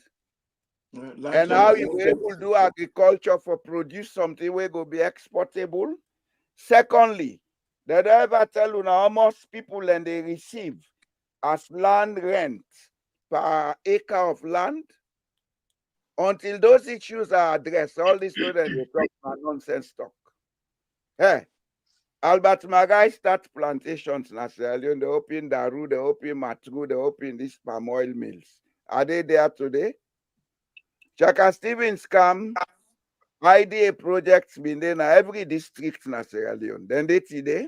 And how you be able to do agriculture for produce something where go be exportable. Secondly, they don't ever tell you now how much people and they receive as land rent per acre of land. Until those issues are addressed, all this way that they talk are nonsense talk. Hey, Albert Magai start plantations in Sierra Leone. They open Daru, they open Matru, they open these palm oil mills. Are they there today? Chaka Stevens come, IDA projects been there in every district in Sierra Leone. Then they today.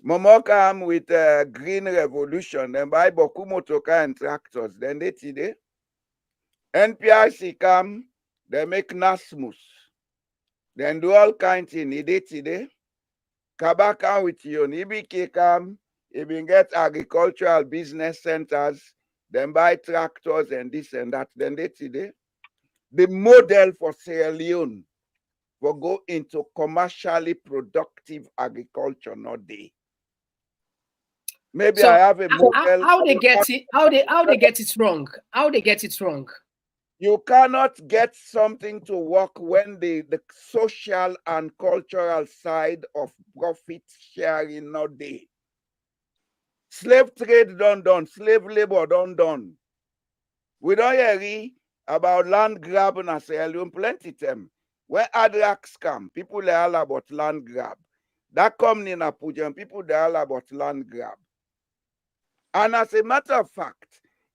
Momo come with Green Revolution, then buy Boku motoka and tractors. Then they today. NPRC come, they make Nasmus. Then do all kinds in Ide today. Kabaka with you, Ibiki come, you can get agricultural business centers, then buy tractors and this and that. Then they today. The model for Sierra Leone will go into commercially productive agriculture, not they. Maybe So I have a model. How they get it? How they get it wrong? How they get it wrong? You cannot get something to work when the social and cultural side of profit sharing not there. Slave trade done, slave labor done. We don't hear about land grab in Sierra Leone, plenty them. When Adrax come, people are all about land grab. That come in Apuja, people are all about land grab. And as a matter of fact,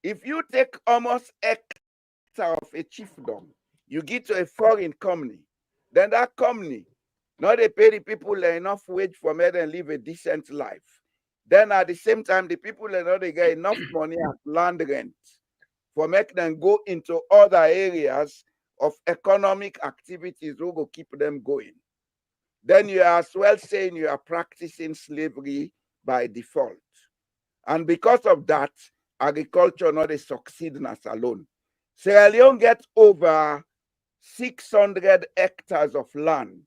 if you take almost hectare of a chiefdom, you give to a foreign company, then that company Now they pay the people enough wage for me and live a decent life. Then at the same time, the people they get enough money as land rent for make them go into other areas of economic activities who will keep them going. Then you are as well saying you are practicing slavery by default. And because of that, agriculture not a succeedness alone. Sierra Leone gets over 600 hectares of land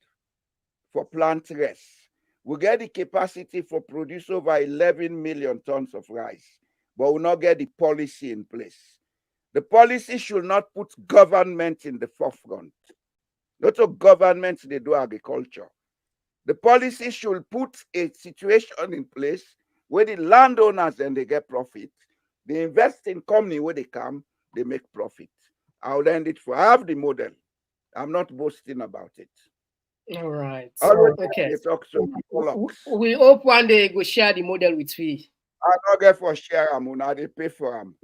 for plant rest. We get the capacity for produce over 11 million tons of rice, but we not get the policy in place. The policy should not put government in the forefront. Not a government, they do agriculture. The policy should put a situation in place where the landowners then they get profit. They invest in company where they come, they make profit. I'll end it for I have the model. I'm not boasting about it. All right. Okay. We hope one day we'll share the model with we. I don't get for share them, they pay for them.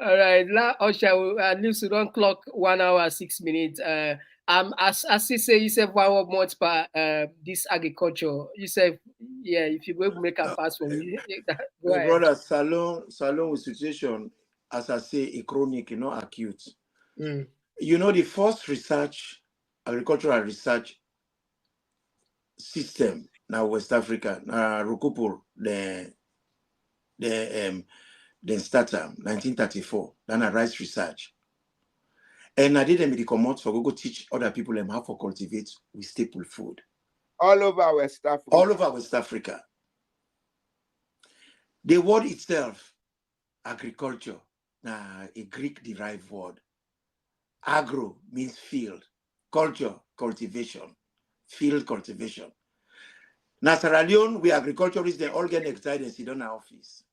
All right. Now, Osha, at least we don't clock 1 hour 6 minutes. As you say, you said 1 month per this agriculture. You said, yeah, if you go make a pass for me. Go ahead. Brother, Salon with situation, as I say, a chronic, acute. Mm. The first agricultural research system now West Africa, Rukupur, the starter 1934, then a rice research. And I did them come out for go teach other people how to cultivate with staple food. All over West Africa. All over West Africa. The word itself, agriculture, a Greek-derived word. Agro means field. Culture, cultivation. Field cultivation. Now, Sierra Leone, we agriculturists, they all get excited and sit on our office.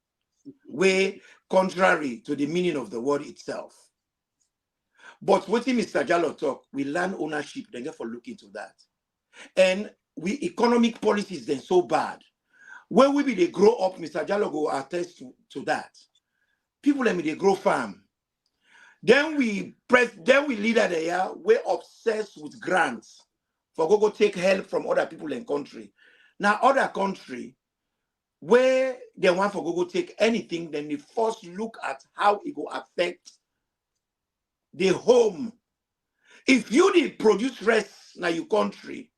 Way contrary to the meaning of the word itself. But what Mr. Jallo talk, we land ownership, then get for look into that. And we economic policies then so bad. When we be they grow up, Mr. Jallo go attest to that. People let me they grow farm. Then we leader there, we're obsessed with grants for go take help from other people in country. Now other country where they want for go take anything, then they first look at how it will affect the home. If you did produce rest now your country,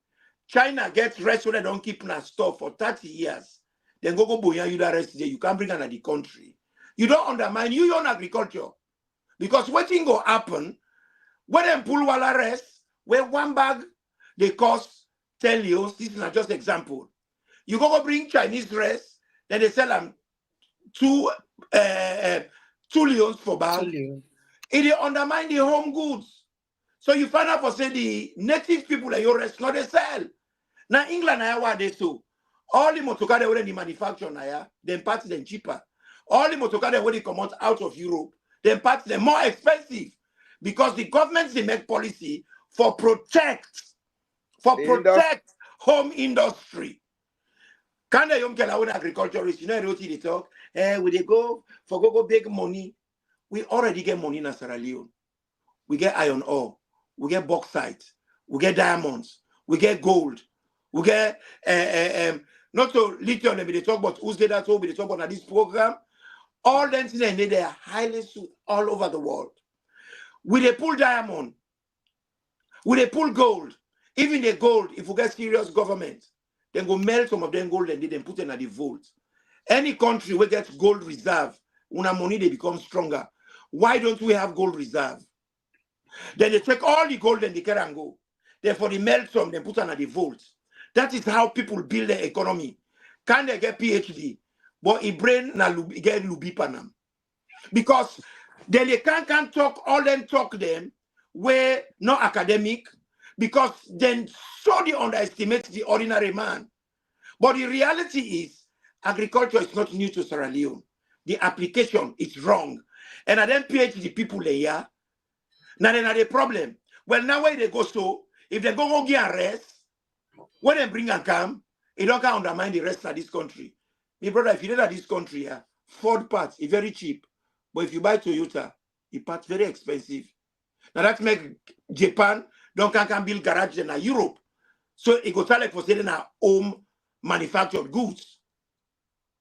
China gets rest so they don't keep in a store for 30 years. Then go boya you the rest there. You can't bring another the country. You don't undermine your own agriculture. Because what thing go happen when them pull wala rest, where one bag they cost 10 leons. This is not just example. You go bring Chinese rest, then they sell them 2 leons for bag. It undermine the home goods. So you find out for say the native people at your rest not they sell. Now England what they so all the motocar they already manufacture now, then parts them cheaper. All the motocar they already come out of Europe, then parts them more expensive because the governments they make policy for protect home industry. Can they young agriculturists, what they talk? We they go for go big money. We already get money in Sierra Leone. We get iron ore. We get bauxite. We get diamonds. We get gold. We get not so lithium. They talk about who's get that. So they talk about this program. All them things they are highly sued all over the world. We they pull diamond. We they pull gold. Even the gold, if we get serious government, then go melt some of them gold and then put it in the vault. Any country will get gold reserve. When our money they become stronger. Why don't we have gold reserve? Then they take all the gold and they carry and go. Therefore, they melt some, they put on the vault. That is how people build their economy. Can they get PhD? But it brain na get lubipanam. Because then they can't talk, all them talk them where not academic, because then so they underestimate the ordinary man. But the reality is agriculture is not new to Sierra Leone. The application is wrong. And then PhD people there, now they have a problem. Well, now where they go so, if they go get a rest, when they bring and come, it don't can undermine the rest of this country. My brother, if you know this country, Ford parts is very cheap. But if you buy Toyota, the parts very expensive. Now that make Japan don't can build garage in Europe. So it go try like for selling our home manufactured goods.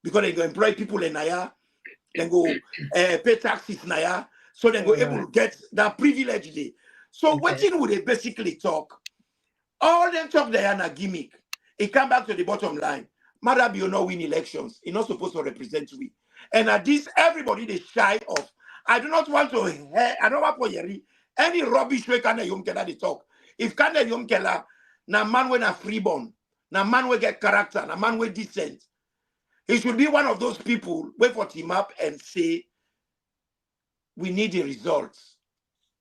Because they go employ people in Naya, then go pay taxes Naya, so they go able to get that privilege day. So what thing would they basically talk? All them talk they are a gimmick. It come back to the bottom line. Mother you not win elections. You're not supposed to represent we. And at this, everybody they shy off. I do not want to hear, I don't want to hear any rubbish way can Yom Kela they talk. If can Yom Kela, na man when a freeborn, na man will get character, na man will decent. He should be one of those people wait for team up and say, we need the results.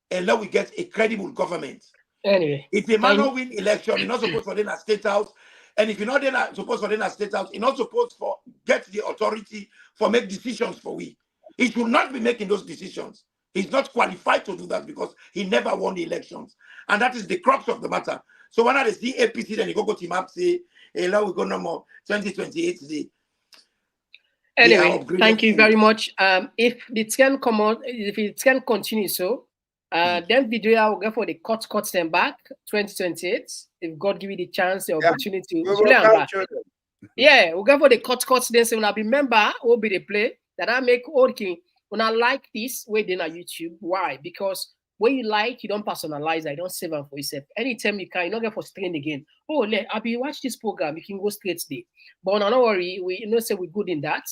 And now we get a credible government. Anyway. If a man not win election, you're not supposed to then a state house. And if you're not then supposed to then a state house, you're not supposed to get the authority for make decisions for we. He should not be making those decisions. He's not qualified to do that because he never won the elections. And that is the crux of the matter. So when I see APC, then you go team up, say, hey, now we go no more 2028 day. Anyway, thank you very much. If it can come on, if it can continue so, then video I will go for the cut them back 2028. If God give you the chance, the opportunity to we'll go for the cut then. So when I remember, will be the play that I make working. When I like this, wait then on YouTube. Why? Because when you like, you don't personalize. I don't save them for yourself. Anytime you can, you don't get frustrated again. Oh, I'll be watch this program. You can go straight there. But don't worry, we say we're good in that.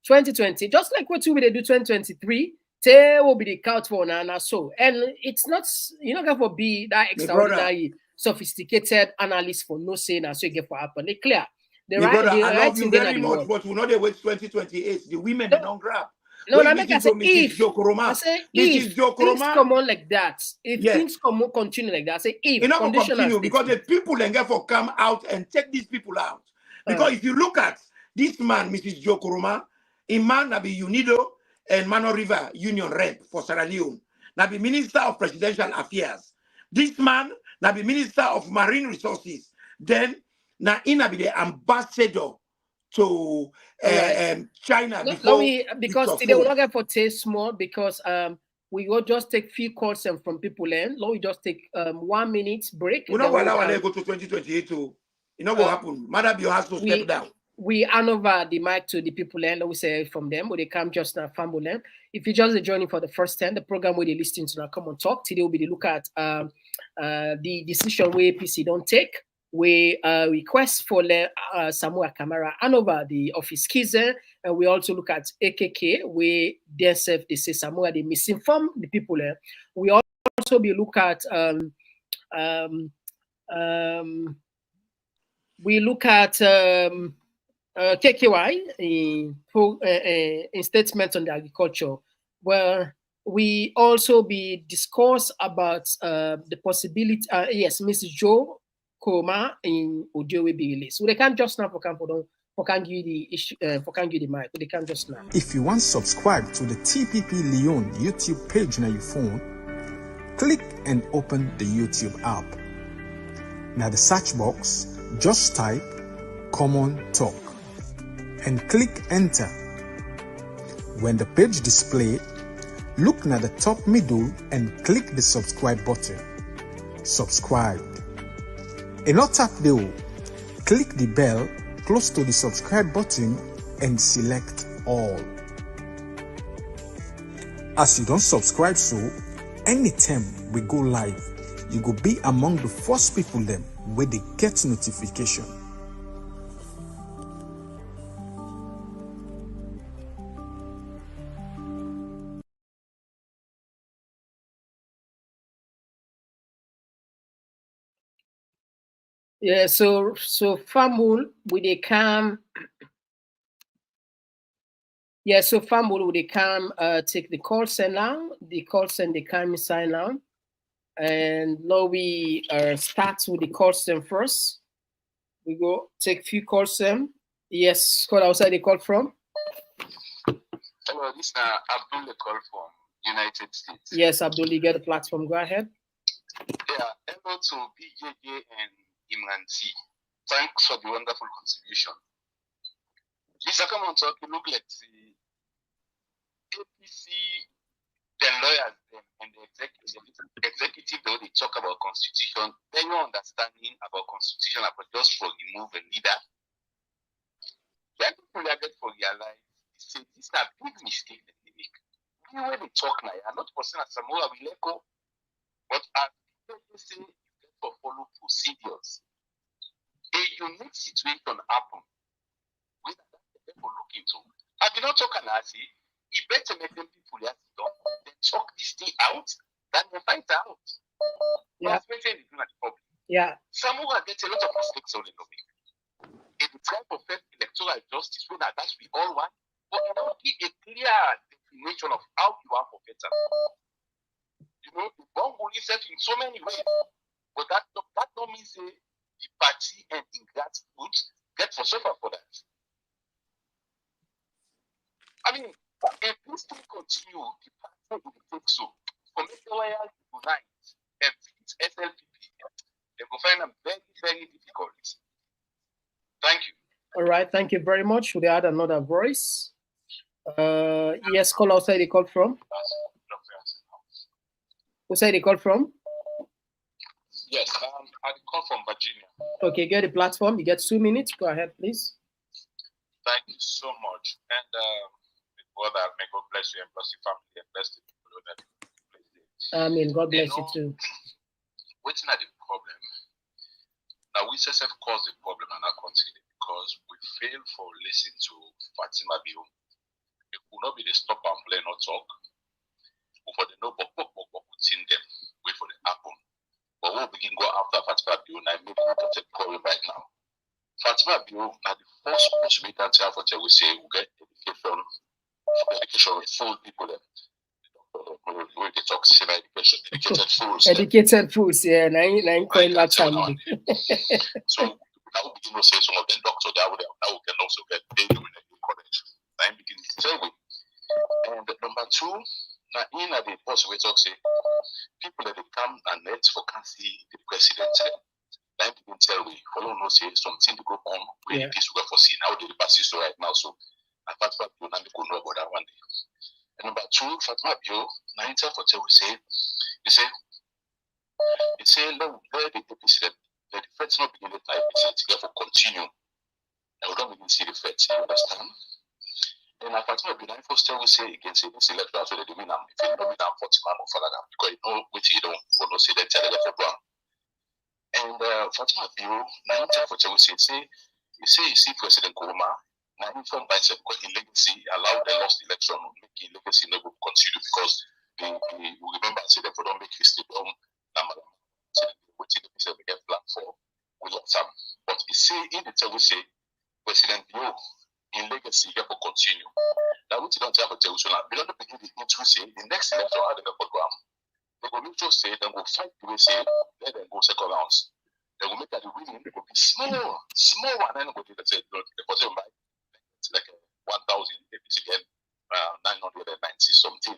2020, just like what we do 2023, they will be the count for Nana. So, and it's not, you're not going to be that extraordinary, sophisticated analyst for no saying and so you get for happen. They clear. I love you very much, but we know they wait 2028. The women don't grab. No, I make I say if things come on like that, if things come on continue like that, I say if. It's not going to continue because the people then get for come out and take these people out. Because if you look at this man, Mrs. Jokoroma, a man that be UNIDO and Mano River Union Rep for Sierra Leone, that be Minister of Presidential Affairs. This man that be Minister of Marine Resources. Then na ina be the ambassador to China because today we're not going for taste small because we will just take few calls from people and we just take 1 minute break. We're not allow to go to 2028 too. You know what happened? Madam, you have to step down. We hand over the mic to the people and we say from them, but they come just now fumble them. If you just joining for the first time, the program where they listen to now come on talk. Today will be the look at the decision where APC don't take. We request for Samura Kamara hand over the office keys, and we also look at AKK where they say Samura they misinform the people. We also be look at KKY in statement on the agriculture, where we also be discuss about the possibility. Yes, Mrs. Joe Koma in audio will be released. So they can't just now for can give the issue for can give the mic. They can't just now. If you want to subscribe to the TPP Leon YouTube page on your phone, click and open the YouTube app. Now the search box, just type Common Talk and click enter. When the page display, look at the top middle and click the subscribe button. Subscribe. And not tap the click the bell close to the subscribe button and select all. As you don't subscribe, so anytime we go live, you go be among the first people them where they get notification. Yeah, so Famul with a cam. Yeah, so Famul with a cam take the call send now. The call send the cam sign now. And now we start with the call send first. We go take few calls send. Yes, call outside the call from. Hello, this is Abdul the call from United States. Yes, Abdul, you get the platform. Go ahead. Yeah, hello to BJJ and Imran T. Thanks for the wonderful contribution. Mr. Come on talk, you look like the APC, the lawyers, them and the executive, they talk about constitution, then your understanding about constitution about just for remove a leader. Then people are get for realize say this is a big mistake that they make. When they talk now, I'm not person as Samura will let go, but as people say you get to follow procedures. A unique situation happen. We people look into. I did not talk and I say it better make them people that don't they talk this thing out than they fight out. Yeah. Yeah. Samura gets a lot of mistakes on the topic. In the time of electoral justice, we that we all want, but it don't give a clear definition of how you are for better. You know, the bomb will itself in so many ways, but that don't mean say the party and in that food get for suffer for that. I mean, if this thing continue, the party will take so. For me, loyal unite and beat SLPP, they will find them very, very difficult. Thank you. All right, thank you very much. We had another voice. Yes, call outside the call from. Who said they call from? Yes, I call from Virginia. Okay, get the platform. You get 2 minutes. Go ahead, please. Thank you so much. And brother, may God bless you and bless your family and bless the people that Amen. God bless you too. What's not the problem? Now we just have caused the problem in our country because we fail for listening to Fatima Bio. It will not be the stop and play no talk. For the no in them, wait for the happen. But we'll begin go after Fatima Bio and I make a problem right now. Fatima Bio, now the first question we can tell for we say we get education with full people there. We talk civil education, educated fools. Educated fools, yeah, nine quite that family. So now we begin to say some of them doctors that we can also get they do in the college. Now begin to tell we. And number two, now in the post we talk say people that they come and net for can see the president. Now begin to tell we follow no say something to go on with this we for see now the passes right now. So I thought about you now go know about that one day. And number two, Fatima Bio, 90 for we say, let the president, let the feds not begin the time, it's therefore continue. And we don't begin to see the feds, you understand? And I Fatima Bio, 9 first we say against this electoral, so they do mean if you don't mean 40 man or follow that, because you know what you don't follow, say that tell the brown. And Fatima Bio, 90 for we say, you see President Kuruma. Now, informed by because in legacy allowed the lost election, making legacy never continue because they remember I said that for don't make history don't we get plan for we lost some. But you see in the tell we say President Bio in legacy get for continue. Now we don't have a tell so now we don't begin the into say the next election how they program. They will make sure say they will fight the way say let them go second rounds. They will make that the winning will be small one and go to the say the person by like 1,000 again, 990 something.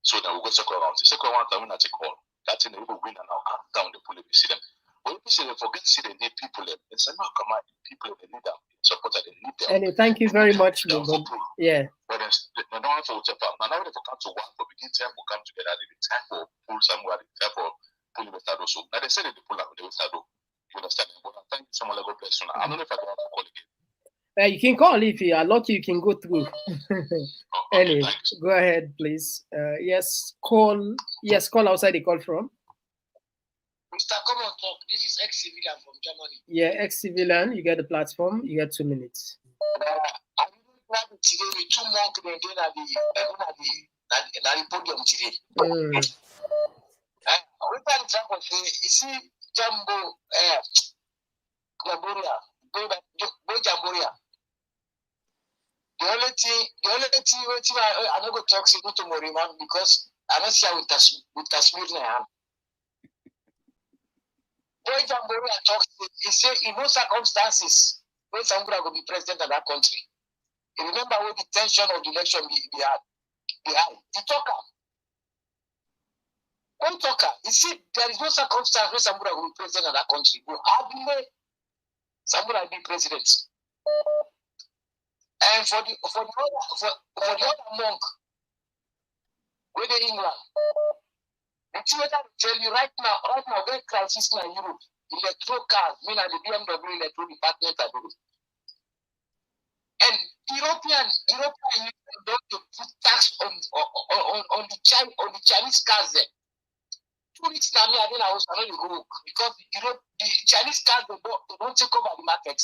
So then we go second round. The second round, I win at a call. That's in the win and now hands down the police see them. When you see them forget to see the need people them. They say no, come on, people they need them, supporter they need them. And thank you very much, yeah. But they don't have to now they come to one for begin time will come together. They time for pull somewhere, they time for pulling the start also. Now they say they pull out the start. You understand? But thank you so much. God bless you. I don't know if I can call again. You can call if you are lucky. You can go through. Anyway, go ahead, please. Yes, call outside the call from. Mr. Come on, talk. This is ex-civilian from Germany. Yeah, ex-civilian. You get the platform. You get 2 minutes. I didn't plan it today with 2 months. They did at the podium today. We can talk with you see Jambo, Jamboria, Boy Jamboria. The only thing I don't go talk to Moriman because I don't see with Kashmir now. Boy Jamboria talks. He said in no circumstances when Samura will be president of that country. You remember when the tension of the election they had. The talker. One talker. He said there is no circumstance when Samura will be president of that country. Will hardly Samura be president. And for the other monk, with England, tell you right now, very crisis in Europe, electro cars, meaning the BMW electro department are doing. And European Union don't put tax on the Chinese cars there. 2 weeks now, I don't know because the Chinese cars they don't take over the market.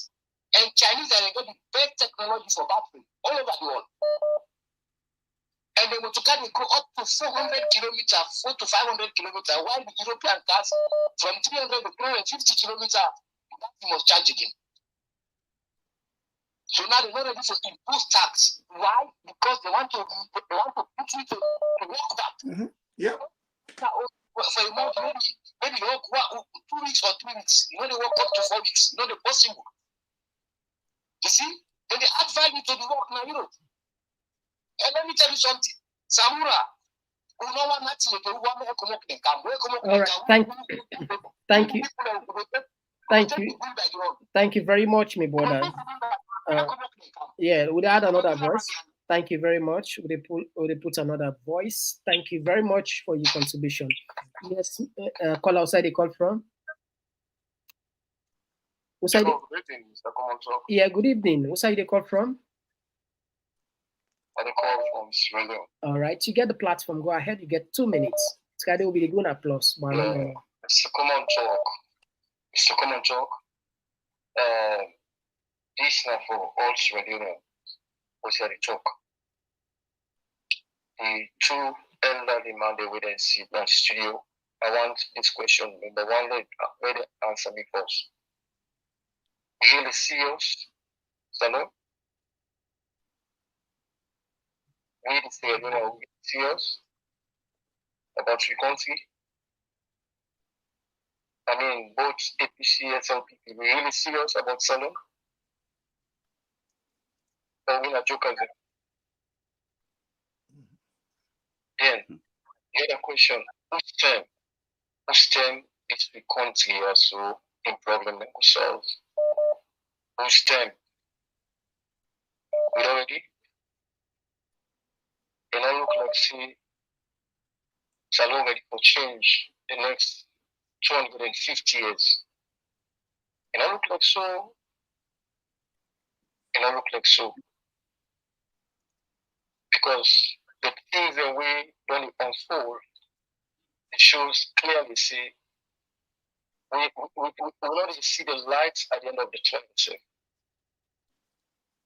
And Chinese are got the best technology for battery all over the world. And the motor car will go up to 400 kilometers, 400 to 500 kilometers, while the European cars from 300 to 350 kilometers, that must charge again. So now they're not ready to impose tax. Why? Because they want to put you to work that. Mm-hmm. Yeah. For a month, maybe they work 2 weeks or 3 weeks. You know, they work up to 4 weeks. Not possible. You see? Then they add value to the work now, you know. And let me tell you something. Samura, All right. Thank you. Thank you very much, my brother. Yeah, we'll add another voice. Thank you very much. We'll put another voice. Thank you very much for your contribution. Yes, call outside the call from. Yeah, good evening. What's the call from? I call from Australia. All right, you get the platform. Go ahead. You get 2 minutes. It's will be the good applause. Mr. Common Talk. Mr. Common Talk. This now for all Australians. What's the talk? The two elderly man they wait and see in the studio. I want this question. Number one, let answer me first. Really serious? Hello? Really serious about your country? I mean, both APC and SLP, we really serious about Salon? Or we not joking? Then, the other question, whose term is the country also in problem that we solve? Whose term? We already? And I look like, see, Salon ready for change the next 250 years. And I look like so. And I look like so. Because the things the way when it unfolds, it shows clearly, see, we already see the light at the end of the tunnel.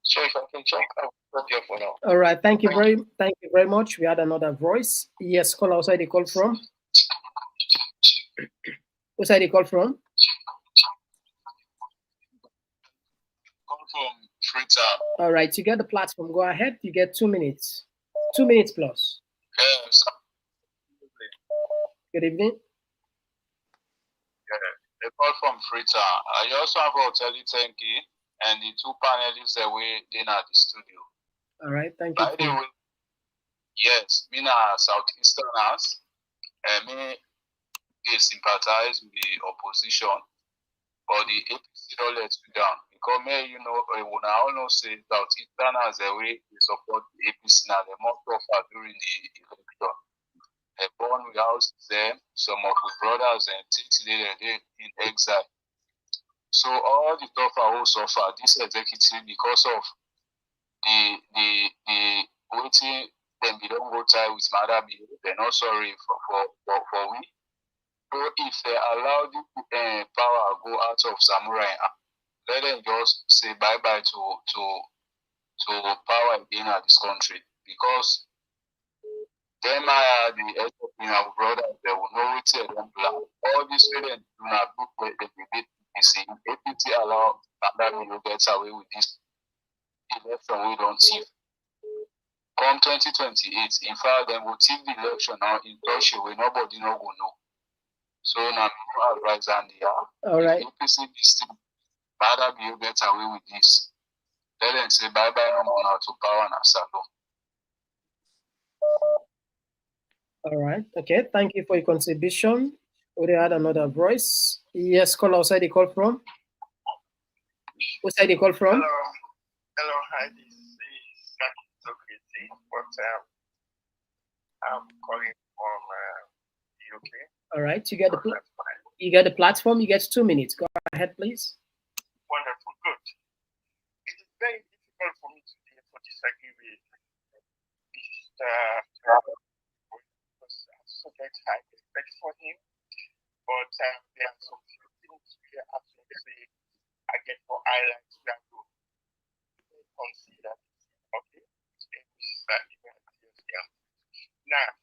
So if I can talk, I'll stop here for now. All right, thank you very much. We had another voice. Yes, call outside the call from. Who's the call from? Call from Frita. All right, you get the platform. Go ahead. You get 2 minutes. 2 minutes plus. Yes. Good evening. Yeah, a call from Frita. I also have Oteli Tenki and the two panelists that we in at the studio. All right, thank you. By the way, yes, me na Southeasterners, and me they sympathize with the opposition, but the APC don't let you down. Because me, you know, when I all know say Southeasterners the way they support the APC now, they must offer during the election. They born with house them, some of the brothers and things they in exile. So all the tougher who suffer this executive because of the waiting them they don't go tie with Mother Bill, they're not sorry for we. So if they allow the power go out of Samurai, let them just say bye-bye to power again at this country. Because them are the our brothers, they will know it's them plan. All these students do not book where they debate APC. APC allow that will get away with this election we don't see. Come 2028, in fact, they will take the election now in touch where nobody no go know. So now we advise and they are. All right. APC this thing, rather be get away with this. Let them say bye-bye no more now to power and Salo. All right. Okay. Thank you for your contribution. We had another voice. Yes, call outside the call from. Who's the call from? Hello. Hi. This is Socrates, but I'm calling from okay? All right, you get the platform. You get 2 minutes. Go ahead, please. Wonderful, good. It is very difficult for me today to disagree with Mr. because I have so much high respect for him, but there are some few things we have to say again for Ireland we have to consider. Okay? Now,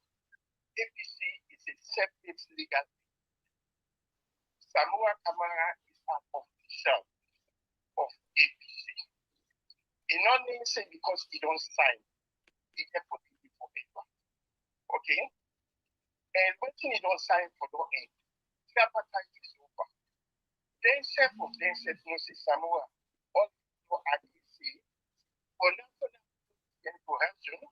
APC is a separate legal thing. Samura Kamara is an official of APC. It not mean say because he don't sign, he can put it forever. Okay? And when he don't sign for the end, tripartite is over. Then self of themselves no say Samura, all people agree say, for national cohesion,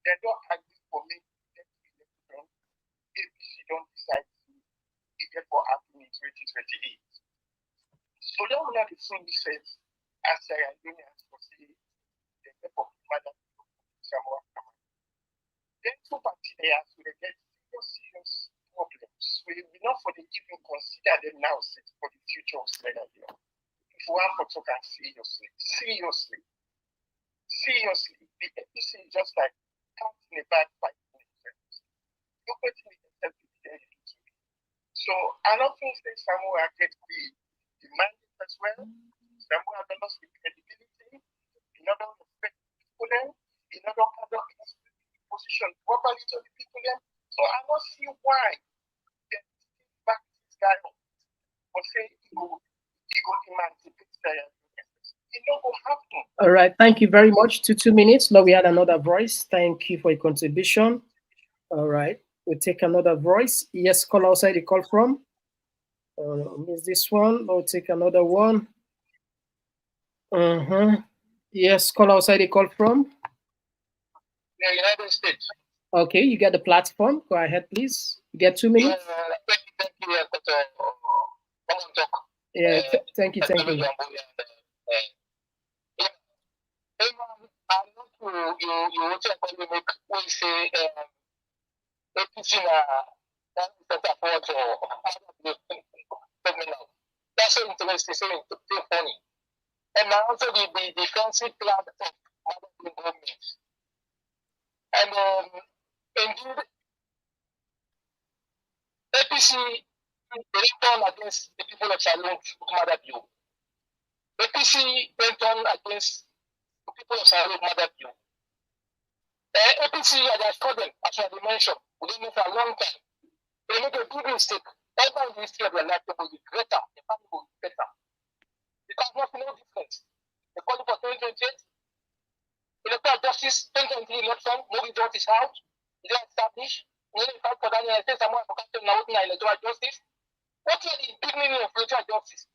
they don't agree for me election, APC don't decide to get for happening in 2028. So that will not be fully said as Iranians for say the type of mother Samura Kamara. Then two parties they have to get serious problems. We not for the even consider them now set for the future of Sierra Leone. If we want to talk seriously, the APC is just like counting a bad fight. Nobody needs to be there. So I don't think that Samura get the mandate as well. Samura don't lost the credibility. In order to respect people then, in order to position properly to the people then. So I don't see why they back this guy up or say he go emancipate Sierra Leone. It not go happen. All right, thank you very much. 2 minutes. Now we had another voice. Thank you for your contribution. All right, we'll take another voice. Yes, call outside the call from. Miss this one. We'll take another one. Yes, call outside the call from. The United States. Okay, you get the platform. Go ahead, please. You get 2 minutes. Thank you, Yeah, thank you. You also make we say APC that's so interesting, so funny. And also the defensive plan of the government. And indeed, APC went on against the people of Salon Madabio. APC went on against the people of Salon Madabio. APC, as I told them, as I mentioned, we did it for a long time. They made a big mistake. Ever in the history of their life, they will be greater. The family will be better. Because nothing no difference. They call it for 2028. Electoral justice, 2023 election, no result is out. It is established. We need to fight for that. I say someone for captain now in electoral justice. What is the big meaning of electoral justice?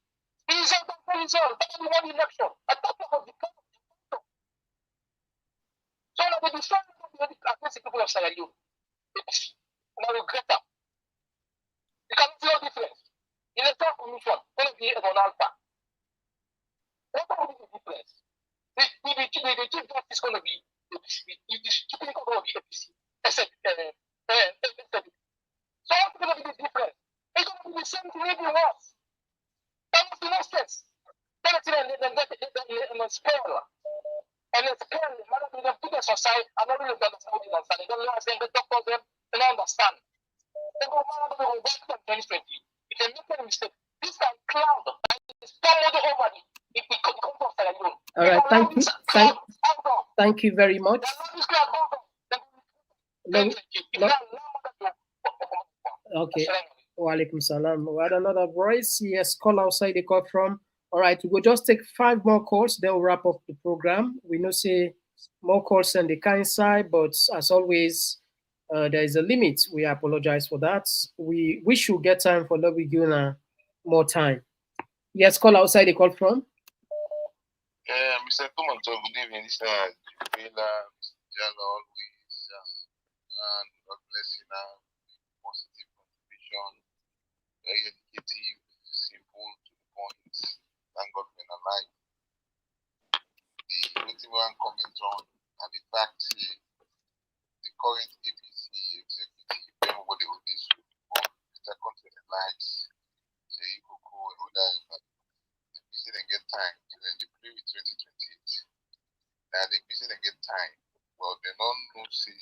It is not the result. That is one election. A topic of the country. So now they destroy against the people of Sierra Leone. Now we greater. You can see no difference. Electoral commission, going to be an alpha. What will be the difference? The chief justice is going to be the chief going to be APC. So what's going to be the difference? It's going to be the same thing, maybe worse. That makes no sense. Then it's in a spell. And it's spell, they put us aside, and not really understand what they understand. They don't understand, they talk about them, they don't understand. They go, man, they go back to 2020. If they make a mistake, this can cloud, and it's poured over it becomes of Sierra Leone. All right, thank you. Thank you very much. Okay. Walaikum salam. We had another voice. Yes, call outside the call from. All right, we will just take 5 more calls. Then we'll wrap up the program. We know say more calls on the kind side, but as always, there is a limit. We apologize for that. We should get time for Lobby Guna more time. Yes, call outside the call from. Mr. Kumanto, good evening. This is Bela, always, and God bless you now. Positive contribution, very educative, simple, to the point. Thank God we're alive. The only thing we want to comment on and the fact the current APC executive, everybody will be nights. Say you could go and order, but the PC didn't get time. Then they play with 2028. Now the PC didn't get time. Well, they don't know, see,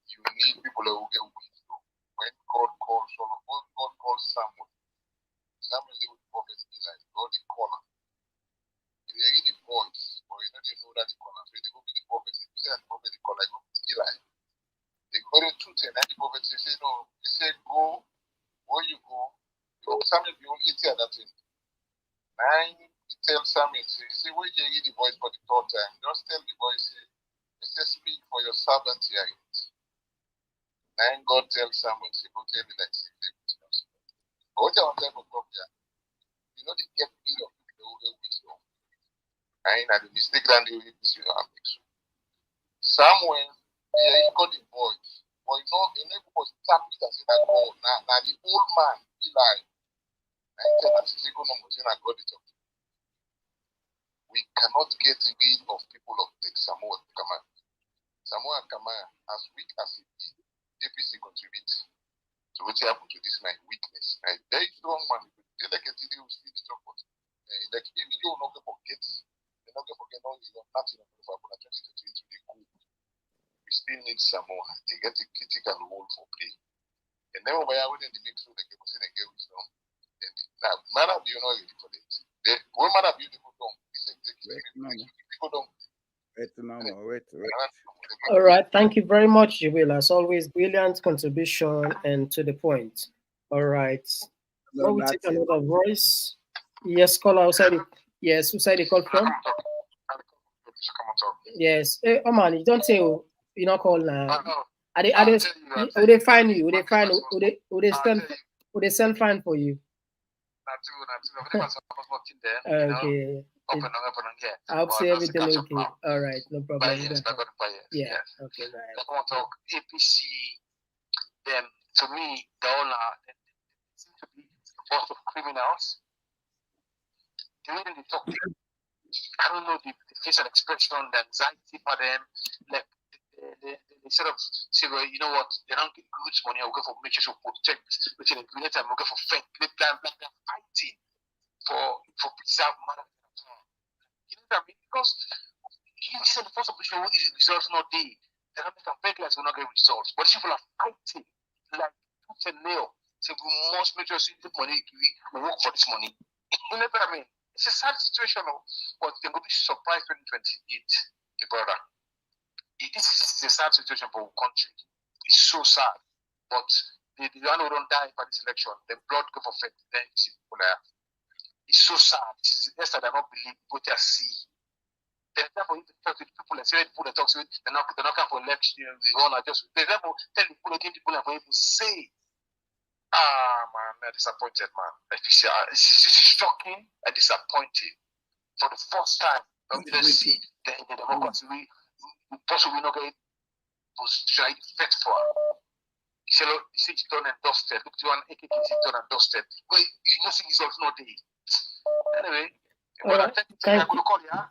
you need people who get wisdom. When God calls someone, Samuel with prophet Eli, God the caller. They hear the voice, or you know they know that the caller. So they go with the prophet. If you say that the prophet the caller, go with Eli. They go to truth and the prophet say no. They say go, where you go. Samuel be only at that thing. Nine, he tells Samuel, say where you hear the voice for the third time. Just tell the voice, say speak for your servant here. Nine, God tells Samuel, say go tell me like say but what I want to talk here, you know they get rid of people who get wisdom. I ain't had a mistake and they will miss you. Samuel, he got the voice. But you know, the neighbor was tapped with and said that God, now the old man, Eli, and he said that he's going to say that God is up. We cannot get rid of people of like Samuel Kamara. Samuel Kamara, as weak as it is, APC contributes. So what happened to this man? Weakness. Right? Very strong man. They like a TV who still the support. Like even though not going to forget, they're not going to forget all nothing for 2023 to be good. We still need Samoa. They get a critical role for play. And then when they make sure they can say they get wisdom. Now, man up you know for this. What man up you don't. This executive people don't. Wait. All right. Thank you very much, Jibril. As always, brilliant contribution and to the point. All right. No, we take another voice. Yes, call outside. Yes, who side the call from? Yes. Hey, man, you don't say you not call now. Would they find you? Would they find? Would they send fine for you? Okay. I hope say everything okay. All right, no problem. Yeah. Okay. Right. I want to talk APC. Them to me, the owner seem to be a bunch of criminals. The way they talk, I don't know the facial expression, the anxiety for them. Like they sort of say, well, you know what? They don't get good money. I'll go for make sure protect, which in the time we'll go for fake. They're fighting for preserve money. You know what I mean? Because you said the first opposition is results not there. They don't make a fake lives will not get results. But people are fighting like tooth and nail. So we must make sure the money we work for this money. You know what I mean? It's a sad situation, but they will be surprised 2028, brother. This is a sad situation for our country. It's so sad. But the one who don't die for this election, the blood go for faith, then you see people there. It's so sad. This is the best that I don't believe what I see. There's never you talk to people and say people that talk to it, they're not for election, they want to just they never tell the people again people and for people say, man, I'm disappointed, man. This is shocking and disappointing. For the first time, we don't see the democracy we possibly not get position effect for. You see it's done and dusted. Look to one AKK is done and dusted. But you know see results not there. Anyway. All right.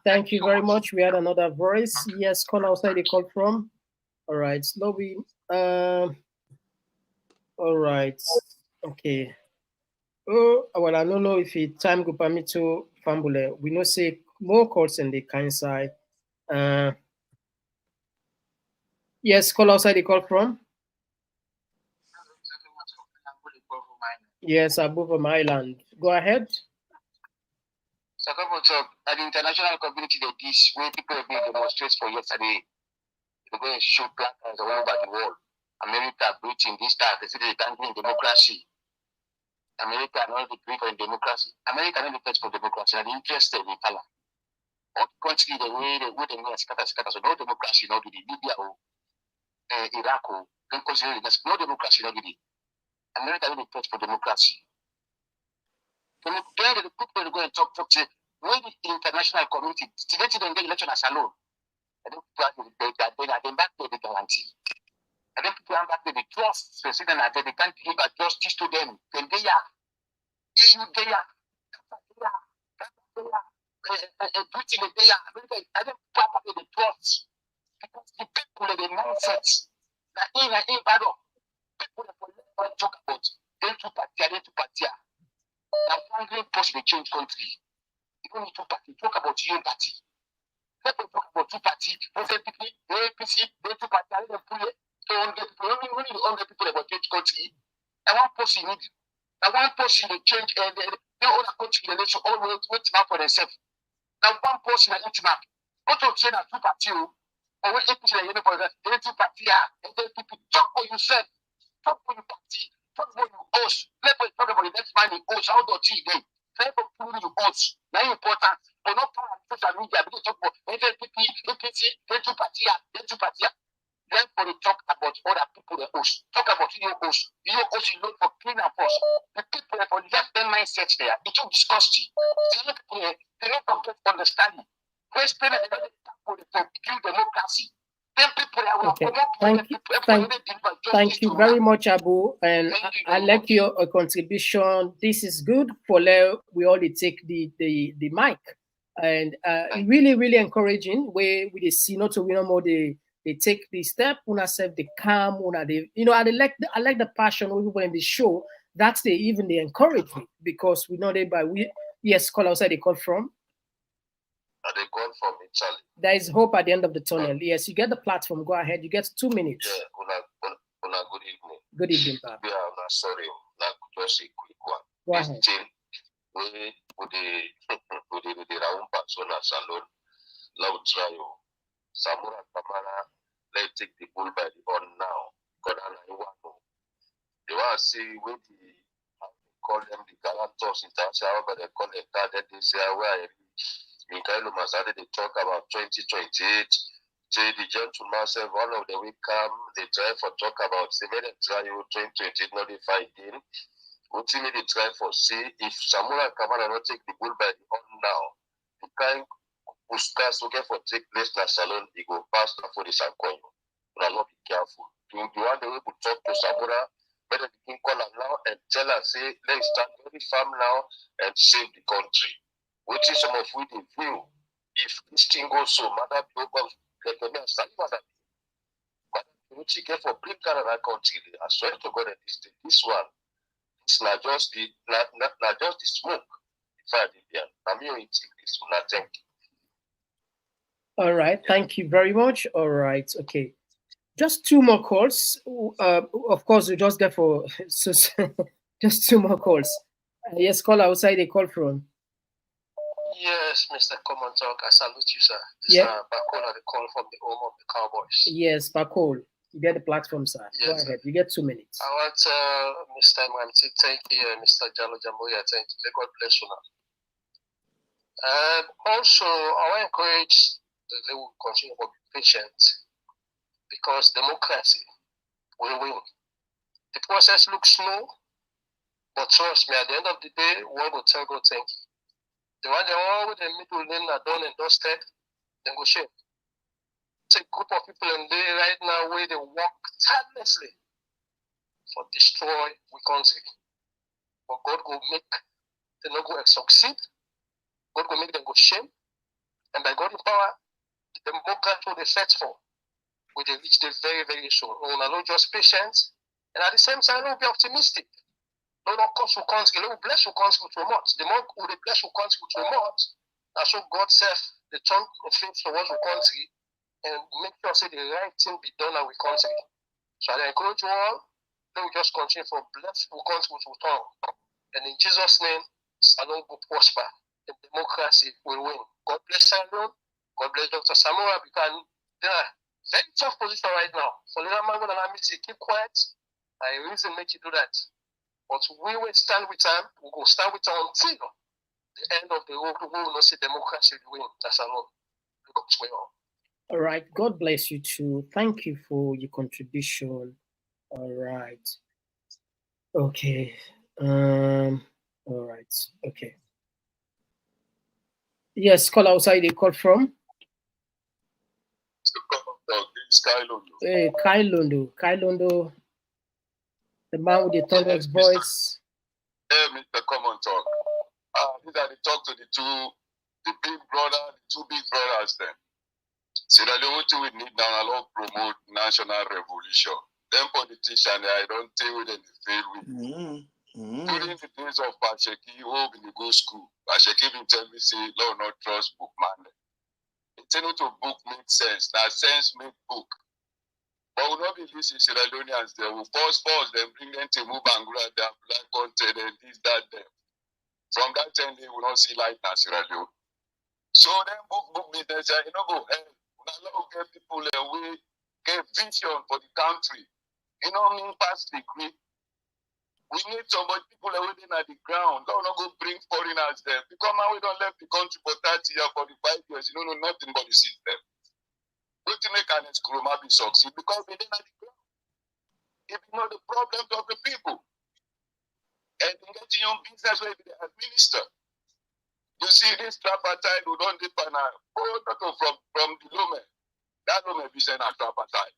Thank you very much. We had another voice. Yes, call outside the call from. All right, Slowly. All right. Okay. Oh, well, I don't know if it time go permit to fambule. We know say more calls in the kind side. Yes, call outside the call from. Yes, above from Island. Go ahead. So at the international community like this, where people have been demonstrating for yesterday, they're going to show placards all over the world. America, Britain, this time, they say they can't be in democracy. America not the great for democracy. America not the best for democracy. They're interested in color. Or country the way they mean scatter. So no democracy, not the Libya or Iraq or don't consider it. No democracy, not the America not the best for democracy. Then the people go and talk to when the international community today don't get election as alone. I don't they back to the guarantee. And then people come back to the trust president and they can't give a justice to them. Then they are I don't properly the trust. Because the people of the mindset that in battle, people that talk about, they change country. You don't need two parties. Talk about your own party. Let them talk about two parties. SNPP, the APC, the two parties. Let them pull it. 200 people. Only 100 people about change country. And one person need. And one person will change. The other country, they should all wait for themselves. Now one person is eating up. What to say that two parties? Or what APC are for that? The two parties are. SNPP, talk for yourself. Talk for your party. Talk for your host. Let me talk about the next man in host. How do you do? Let me talk for your host. Very important. But not power on social media. Because talk about SNPP, APC, the two parties are. The two parties are. Therefore, they talk about other people, the host. Talk about your host. Your host is not for clean and force. The people that for left their mindset there. It's too disgusting. They don't get understanding. First, they don't for kill democracy. Okay. Thank you very much, Abu. And I like your contribution. This is good for we only take the mic. And really, really encouraging where we see not to win no more they take the step, una self they calm, una they I like the passion of people in the show. That's they encourage me because we know they yes, call outside they call from. They call from Italy. There is hope at the end of the tunnel. Yes, you get the platform. Go ahead. You get 2 minutes. Yeah, una good evening. Good evening, Bob. Yeah, I'm sorry. Just a quick one. Go ahead. With the round persona salon, loud trial. Samura Kamara, let's take the bull by the horn now. Because I want to. They want to see what call them the guarantors in terms of how they call it that they say where Mikhail Masade they talk about 2028. Say the gentleman said one of the week come, they try for talk about they made a trial 2028 notified in. Ultimately they try for see if Samura Kamara not take the bull by the horn now, the kind Uskas looking for take place in the salon, he go pass for the Sankoyo. But I'll not be careful. The one that we could talk to Samura, better we can call her now and tell her, say, let's start very firm now and save the country. Which is some of we the view. If this thing goes so, Madam Yoga, let me understand what I mean. But what you get for bring Canada country, I swear to God that this one, it's not just the smoke. If I did there, I'm here in this one, I thank you. All right, thank you very much. All right, okay. Just 2 more calls. Of course, we just get for just 2 more calls. Yes, call outside. They call from. Yes, Mr. Common Talk. I salute you, sir. This Yeah. Bacola, the call from the home of the Cowboys. Yes, Bacol. You get the platform, sir. Yes, go ahead. You get 2 minutes. I want Mr. Imran to thank you, Mr. Jalo Jambuya. Thank you. May God bless you now. And also, I want to encourage the level continue to be patient because democracy will win. The process looks slow, but trust me, at the end of the day, one will tell God thank you. The one they all with the middle lane are done and dusted, then go shame. It's a group of people in there right now where they work tirelessly for destroy we country. But God will make them not go and succeed. God will make them go shame. And by God's power, the democracy will they search for will they reach the very, very soon. We will not just patience. And at the same time, we'll be optimistic. Lord, of course, we country. Lord, bless your country with remote. The more we bless your country with remote, and so God says the turn of faith towards the country and make sure say the right thing be done in our country. So I encourage you all, let we just continue for bless your country with return. And in Jesus' name, Salon will prosper. The democracy will win. God bless Salon. God bless Dr. Samura because they are very tough position right now. So little man and army to keep quiet. I reason make you do that. But we will stand with them. We will stand with them until the end of the road. We will not see democracy win. That's all. All right. God bless you too. Thank you for your contribution. All right. Okay. All right. Okay. Yes, call outside. They call from. Hey, Kailondo. The man with the tallest voice. Hey, Mr. Common Talk. These are the talk to the big brother, the 2 big brothers then. So that the only thing we need now, I love promote national revolution. Them politicians, I don't think we fail with. During the days of Pasheki, who will go school, Pasheki will tell me, say, Lord, not trust book, man. It's not to book make sense. That sense make book. But we'll not be listening to Sierra Leoneans. They will force, then bring them to move and grow their black content and this, that, them. From that time, they will not see light in Sierra Leone. So then book business, you know, go help. Now get people away, get vision for the country. You know, I mean, past degree. We need somebody, people away in at the ground. Don't go bring foreigners there. Because now we don't left the country for 30 years, 45 years. You know, nothing but the system. What to make an Nkrumah be succeed? Because we didn't at the ground. If you know the problems of the people, and you get your own business where they administer. You see this tripartite who don't depend on from the Lome. That Lome business at tripartite.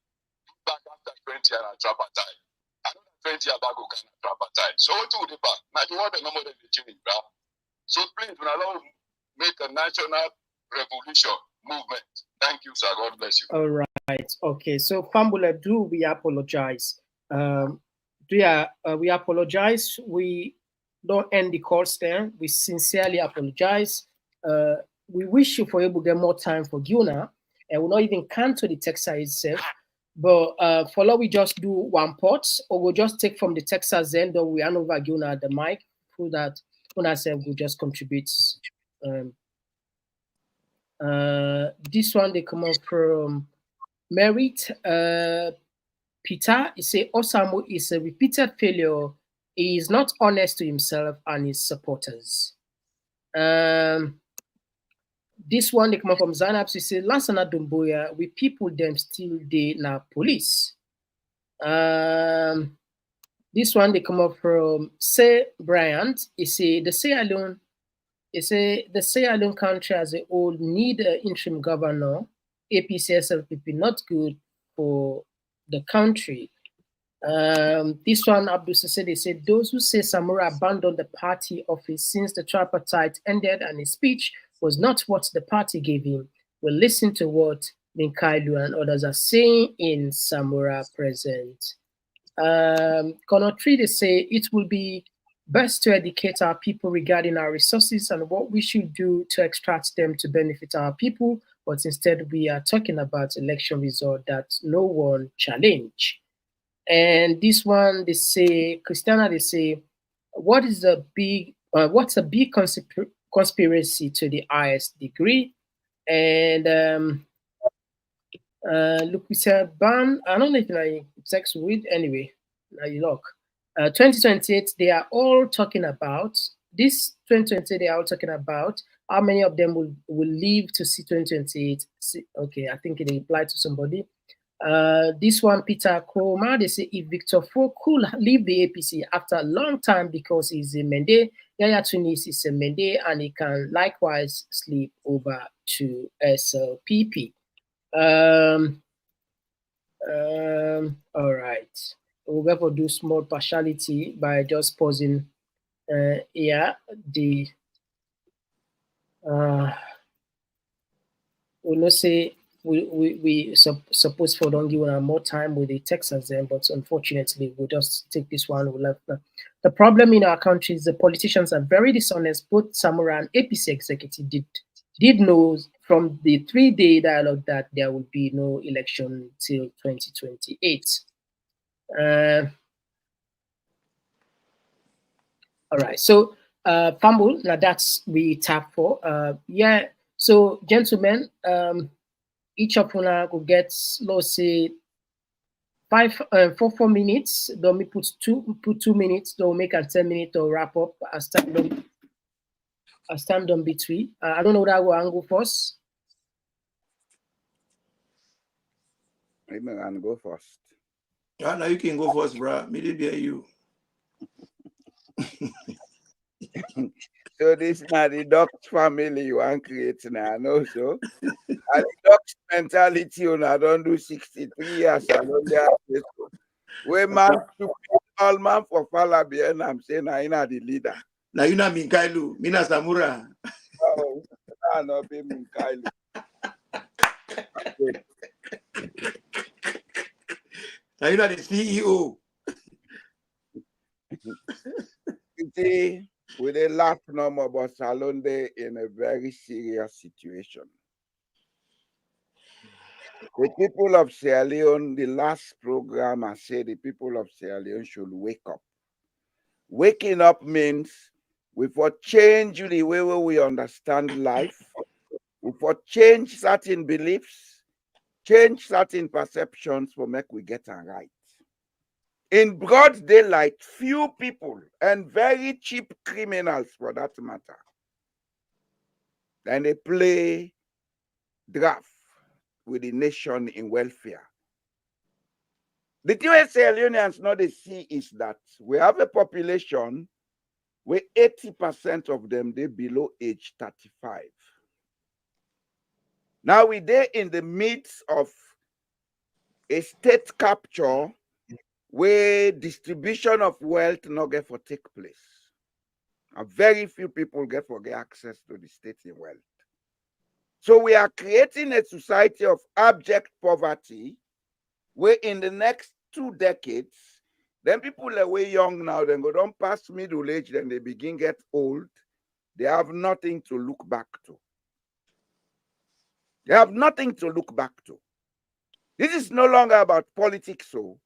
Back after 20 years at tripartite. Another 20 years back at tripartite. So what do they back? Now you want the number of the gym, bro. So please, when I want to make a national revolution movement. Thank you, sir. God bless you. All right. Okay. So Fambula, we apologize? We apologize. We don't end the calls there. We sincerely apologize. We wish you for able to get more time for Guna, and we'll not even cancel the Texas itself. But for now, we just do one part, or we'll just take from the Texas end, or we hand over Guna the mic, so that Guna said will just contribute. This one they come up from Merit. Peter, he say Osamo is a repeated failure. He is not honest to himself and his supporters. This one they come up from Zanab. He say Lansana Dumboya, we people them still they na police. This one they come up from Say Bryant. He say the Sierra Leone. He say the Sierra Leone country as a whole need an interim governor. APC SLPP not good for the country. This one, Abdul said, they said those who say Samura abandoned the party office since the tripartite ended and his speech was not what the party gave him. We'll listen to what Minkailu and others are saying in Samura present. Connor 3, they say it will be best to educate our people regarding our resources and what we should do to extract them to benefit our people, but instead we are talking about election result that no one challenge. And this one, they say, Christiana, they say, what's a big conspiracy to the highest degree? And look, we said ban. I don't know if I text with anyway. Now you look. 2028, they are all talking about this. 2028, they are all talking about how many of them will live to see 2028. Okay, I think it applied to somebody. This one, Peter Kroma, they say if Victor Fo could leave the APC after a long time because he's a Mende, Yaya Tunis is a Mende, and he can likewise sleep over to SLPP. All right. We'll go for do small partiality by just pausing here. The we'll not say we suppose for don't give more time with the Texans then, but unfortunately we'll just take this one. We'll have the problem in our country is the politicians are very dishonest. Both Samura and APC executive did know from the 3-day dialogue that there will be no election till 2028. All right, so Fumble, now that's we tap for. Yeah, so gentlemen, each of you could get, let's say, 4 minutes. Don't we put 2 minutes, don't make a 10 minute to wrap up as time done between. I don't know that will go first. Maybe I can go first. Yeah, now you can go first, bro. Me did be you. So this is not the Dutch family you want to create now, I know so. And the Dutch mentality, you know, I don't do 63 years. I don't do we man to all man for Falabia, and I'm saying I'm not the leader. Now you know Minkailu, Mina Samura. Oh, I not be Minkailu. Now you know the CEO. Plenty with a laugh no more, but Salonde in a very serious situation. The people of Sierra Leone, the last program I said the people of Sierra Leone should wake up. Waking up means we for change the way we understand life, we for change certain beliefs, change certain perceptions for make we get it right. In broad daylight, few people and very cheap criminals for that matter, then they play draft with the nation in welfare. The thing Sierra Leoneans know they see is that we have a population where 80% of them they below age 35. Now we there in the midst of a state capture where distribution of wealth not get for take place. And very few people get access to the state in wealth. So we are creating a society of abject poverty where in the next 2 decades, then people are way young now, then go down past middle age, then they begin get old. They have nothing to look back to. They have nothing to look back to. This is no longer about politics, so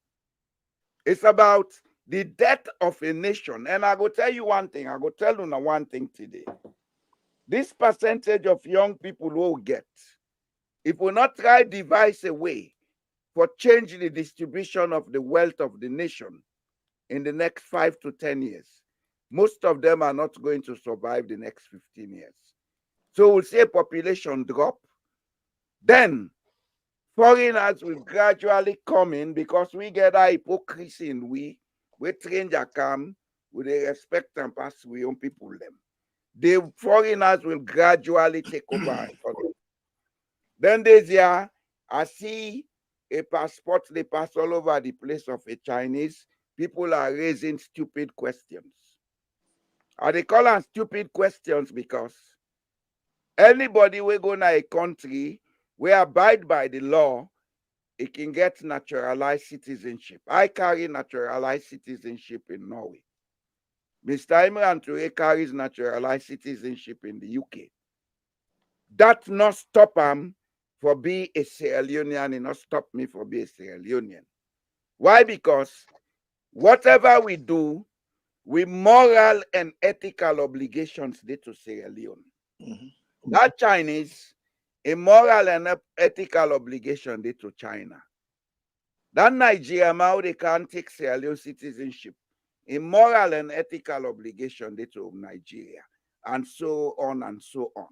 it's about the death of a nation. And I go tell you one thing, I go tell you one thing today. This percentage of young people will get, if we not try devise a way for changing the distribution of the wealth of the nation in the next 5 to 10 years, most of them are not going to survive the next 15 years. So we'll see a population drop. Then foreigners will gradually come in because we get our hypocrisy in we stranger come, we respect and pass we own people them. The foreigners will gradually take over. Then this year, I see a passport, they pass all over the place of a Chinese. People are raising stupid questions. And they call them stupid questions because anybody will go to a country we abide by the law, it can get naturalized citizenship. I carry naturalized citizenship in Norway. Mr. Imran Toure carries naturalized citizenship in the UK. That not stop him for being a Sierra Leonean, and not stop me for being a Sierra Leonean. Why? Because whatever we do, we moral and ethical obligations due to Sierra Leone. Mm-hmm. That Chinese, a moral and ethical obligation due to China. That Nigeria, now they can't take Sierra Leone citizenship, a moral and ethical obligation due to Nigeria, and so on and so on.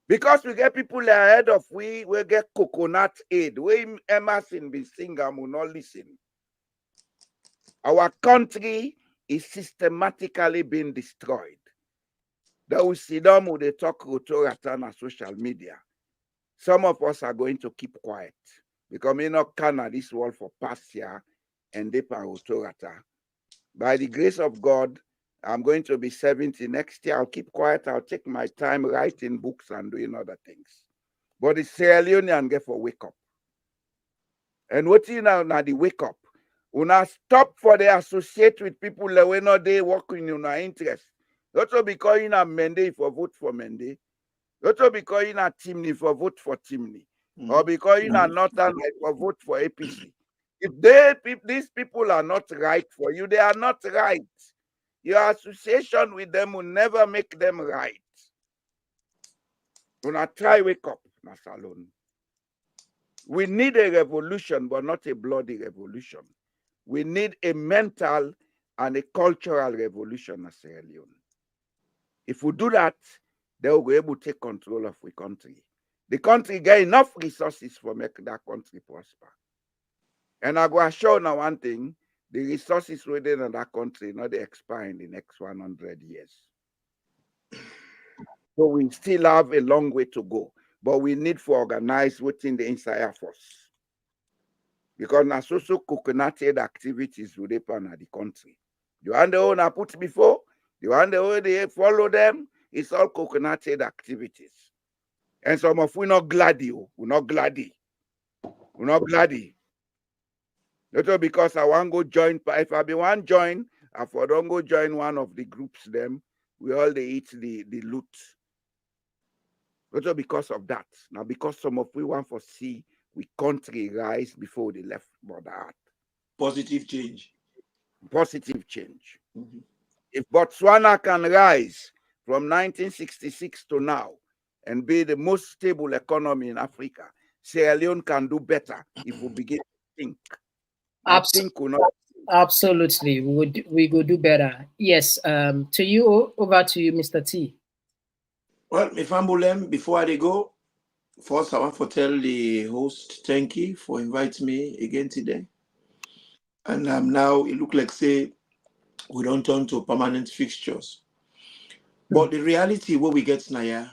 Because we get people ahead of we get coconut aid. We Emerson be singer will not listen. Our country is systematically being destroyed. They will sit down with the talk rotoratan on social media. Some of us are going to keep quiet because we not can at this world for past year and they rotorata. By the grace of God, I'm going to be 70 next year. I'll keep quiet. I'll take my time writing books and doing other things. But the Sierra Leonean get for wake up. And what you now the wake up? Una stop for the associate with people that we know they work in your interest. Not to be calling a Mende for vote for Mende. Not to be calling a Timney for vote for Timney. Or because you are not for vote for APC. If these people are not right for you, they are not right. Your association with them will never make them right. When I try wake up, Nasalon. We need a revolution, but not a bloody revolution. We need a mental and a cultural revolution as Sierra Leone. If we do that, they will be able to take control of the country. The country get enough resources for make that country prosper. And I go assure now one thing, the resources within that country not they expire in the next 100 years. So we still have a long way to go, but we need to organize within the inside force. Because na social coconuted activities will depend on the country. The one they own I put before, the one they follow them, it's all coconuted activities. And some of we not glady, we're not glady. We're not glady. Not because I want to go join, if I be one join, If we don't go join one of the groups, them, we all they eat the loot. Not because of that. Now, because some of we want to see we country rise before they left Mother Earth. Positive change. Positive change. If Botswana can rise from 1966 to now and be the most stable economy in Africa, Sierra Leone can do better if we begin to think. Absolutely, we would do better. Yes. To you, over to you, Mr. T. Well, Mifambulem, before I go, first I want to tell the host, thank you for inviting me again today. And now it looks like, say, we don't turn to permanent fixtures. But the reality what we get now,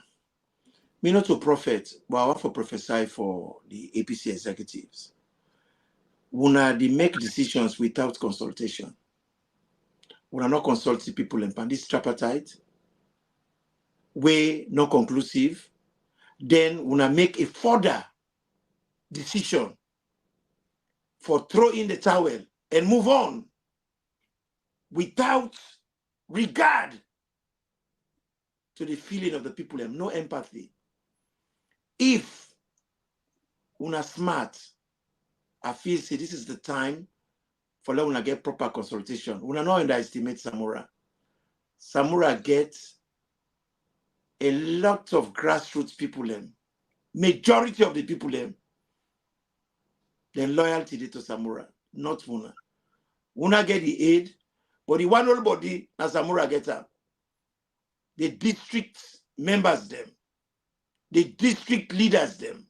me not to prophet, but I want to prophesy for the APC executives. When they make decisions without consultation, when not consult the people in this tripartite, way not conclusive, then when I make a further decision for throw in the towel and move on without regard to the feeling of the people and no empathy. If una smart, I feel say this is the time for let una get proper consultation. Una not underestimate Samura. Samura gets a lot of grassroots people majority of the people their loyalty to Samura, not Una. Una get the aid, but the one whole body as Samura get up. The district members them, the district leaders them,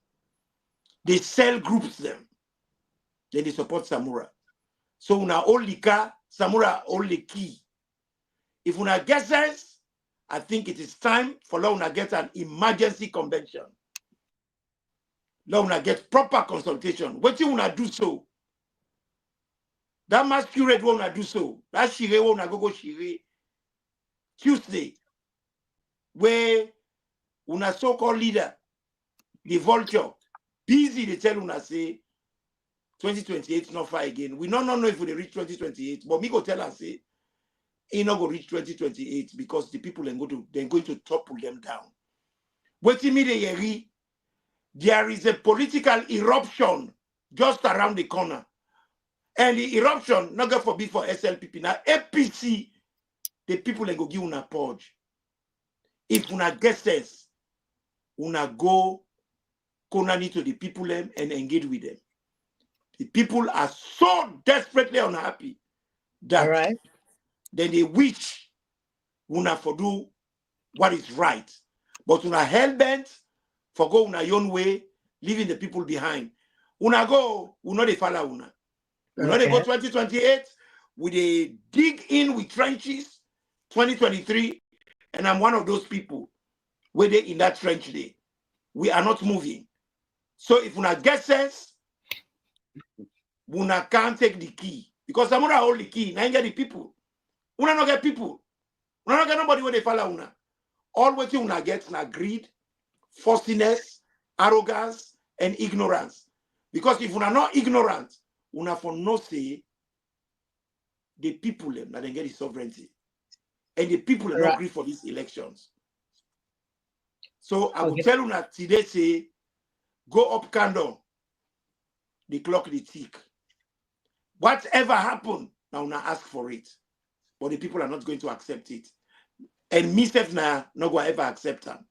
the cell groups them, then they support Samura. So una only car, Samura only key. If una get sense, I think it is time for una get an emergency convention. Una get proper consultation. What you wanna do so? That masquerade wanna do so. That shire wanna go shire Tuesday, where una so-called leader, the vulture, busy they tell una say 2028 not far again. We don't know if we reach 2028, but me go tell us say he not go reach 2028 because the people they're going to topple them down. What you mean there is a political eruption just around the corner. And the eruption, not God forbid for SLPP. Now, APC, the people they go give una purge. If una get sense, una go konani to the people and engage with them. The people are so desperately unhappy that then they wish una for do what is right. But una hell-bent for go una own way, leaving the people behind. Una go, una they follow una. Una they go 2028, we they dig in with trenches 2023, and I'm one of those people where they in that trench day. We are not moving. So if una get sense, una can't take the key. Because Samura hold the key, now you get the people. Una not get people. Una not get nobody where they follow una. All what you una get na greed, fussiness, arrogance, and ignorance. Because if una not ignorant, una for no say the people that they get the sovereignty. And the people are not agree for these elections. So I will tell una today say, go up candle, the clock the tick. Whatever happened, now una ask for it. But the people are not going to accept it. And myself now not going to ever accept them.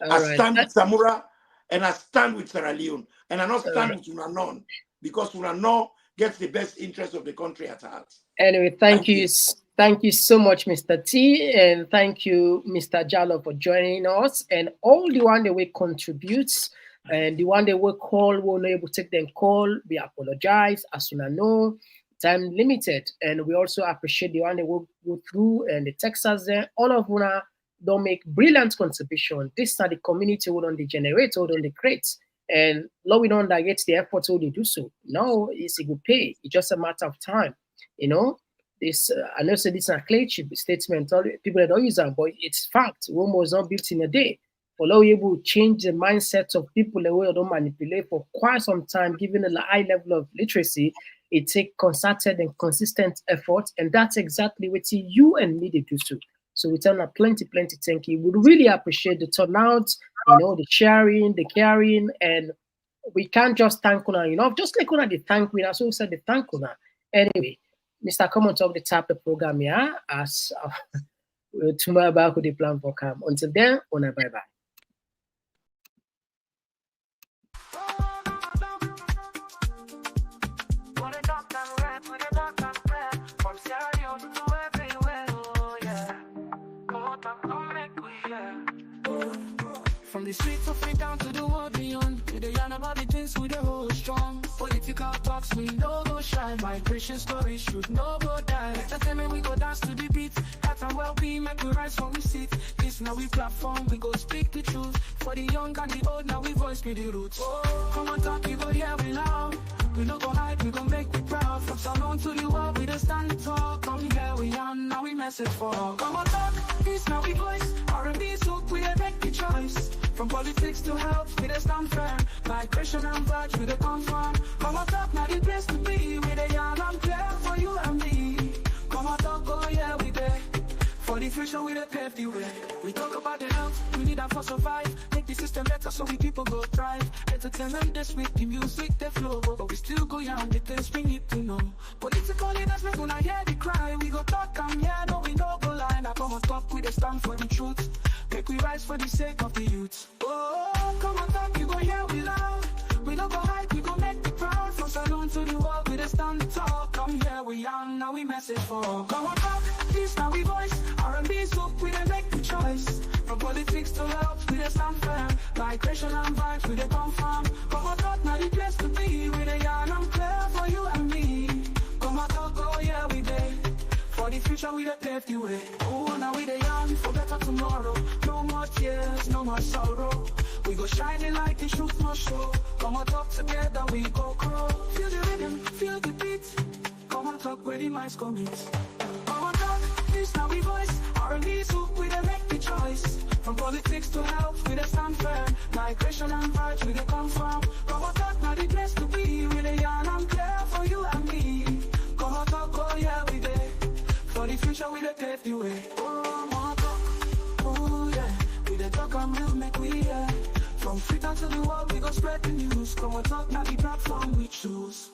I stand with Samura and I stand with Sierra Leone. And I not stand with Unanon because Unanon gets the best interest of the country at heart. Anyway, thank you. Thank you so much, Mr. T, and thank you, Mr. Jallo, for joining us. And all the one that will contribute, and the one that will call, will not able to take them call. We apologize, as soon as know, time limited. And we also appreciate the one that will go through and the Texas there. All of una don't make brilliant contribution. This are the community who don't generate, who don't create. And Lord, we don't get the effort to do so. No, it's a good pay. It's just a matter of time, you know. This I know this is a clear statement. People that don't use that, but it's fact. Rome was not built in a day. For Lord, we able to change the mindset of people the way they don't manipulate for quite some time, given a high level of literacy. It takes concerted and consistent effort, and that's exactly what you and me do too. So we turn out plenty thank you. We really appreciate the turnout, the sharing, the caring, and we can't just thank Una, just like Una the thank we also said the thank Una. Anyway, Mr. Come on top the tap the program here as tomorrow about the plan for come. Until then, Una bye-bye. From the streets of it down to the world beyond, we the yarn about the things we the hold strong. Political talks we no go shine, migration stories should no go die. Entertainment we go dance to the beat, health and well-being make we rise from we sit. This now we platform, we go speak the truth. For the young and the old, now we voice be the roots. Oh, come on talk, you go hear we loud. We no go hide, we go make we proud. From Salon to the world, we just stand tall. Come here we are, now we message for all. Come on talk, this now we voice. R&B soak, we make the choice. From politics to health, we just stand firm. Migration and vibes, we the confirm. Come on talk, now the place to be. We the young and clear for you and me. Come on talk, oh yeah, we there. For the future, we the pave the way. We talk about the health, we need that for survive. Make the system better so we people go thrive. Entertainment this week, the music, the flow. But we still go young, the things we need to know. Political leaders, we gonna hear the cry. We go talk and yeah, no, we no go lie. Now come on talk, we the stand for the truth. Make we rise for the sake of the youth. Oh, come on talk, you go hear we loud. We no go hide, we go make the proud. From Salon to the world, we the stand tall. Come here, we young, now we message for all. Come on talk, this now we voice. R&B soak, we dey make the choice. From politics to health, we dey stand firm. Migration and vibes, we dey confirm. Come on talk, now the place to be. We dey yarn and clear for you and me. Come on talk, oh yeah, we dey. For the future, we dey pave the way. Oh, now we dey yarn for better tomorrow. No more tears, no more sorrow. We go shining like the truth must show. Come on talk together, we go grow. Feel the rhythm, feel the beat. Come on talk where the minds commit. Come on talk, this now we voice. R&B soak, we dey make the choice. From politics to health, we dey stand firm. Migration and vibes, we dey confirm. Come on talk, now the place to be. We dey yarn and clear for you and me. Come on talk, oh yeah, we dey. For the future, we dey pave the way. Oh, more talk, oh yeah. We dey talk and we'll make we hear. From Twitter to the world, we go spread the news. Come on talk, now the platform we choose.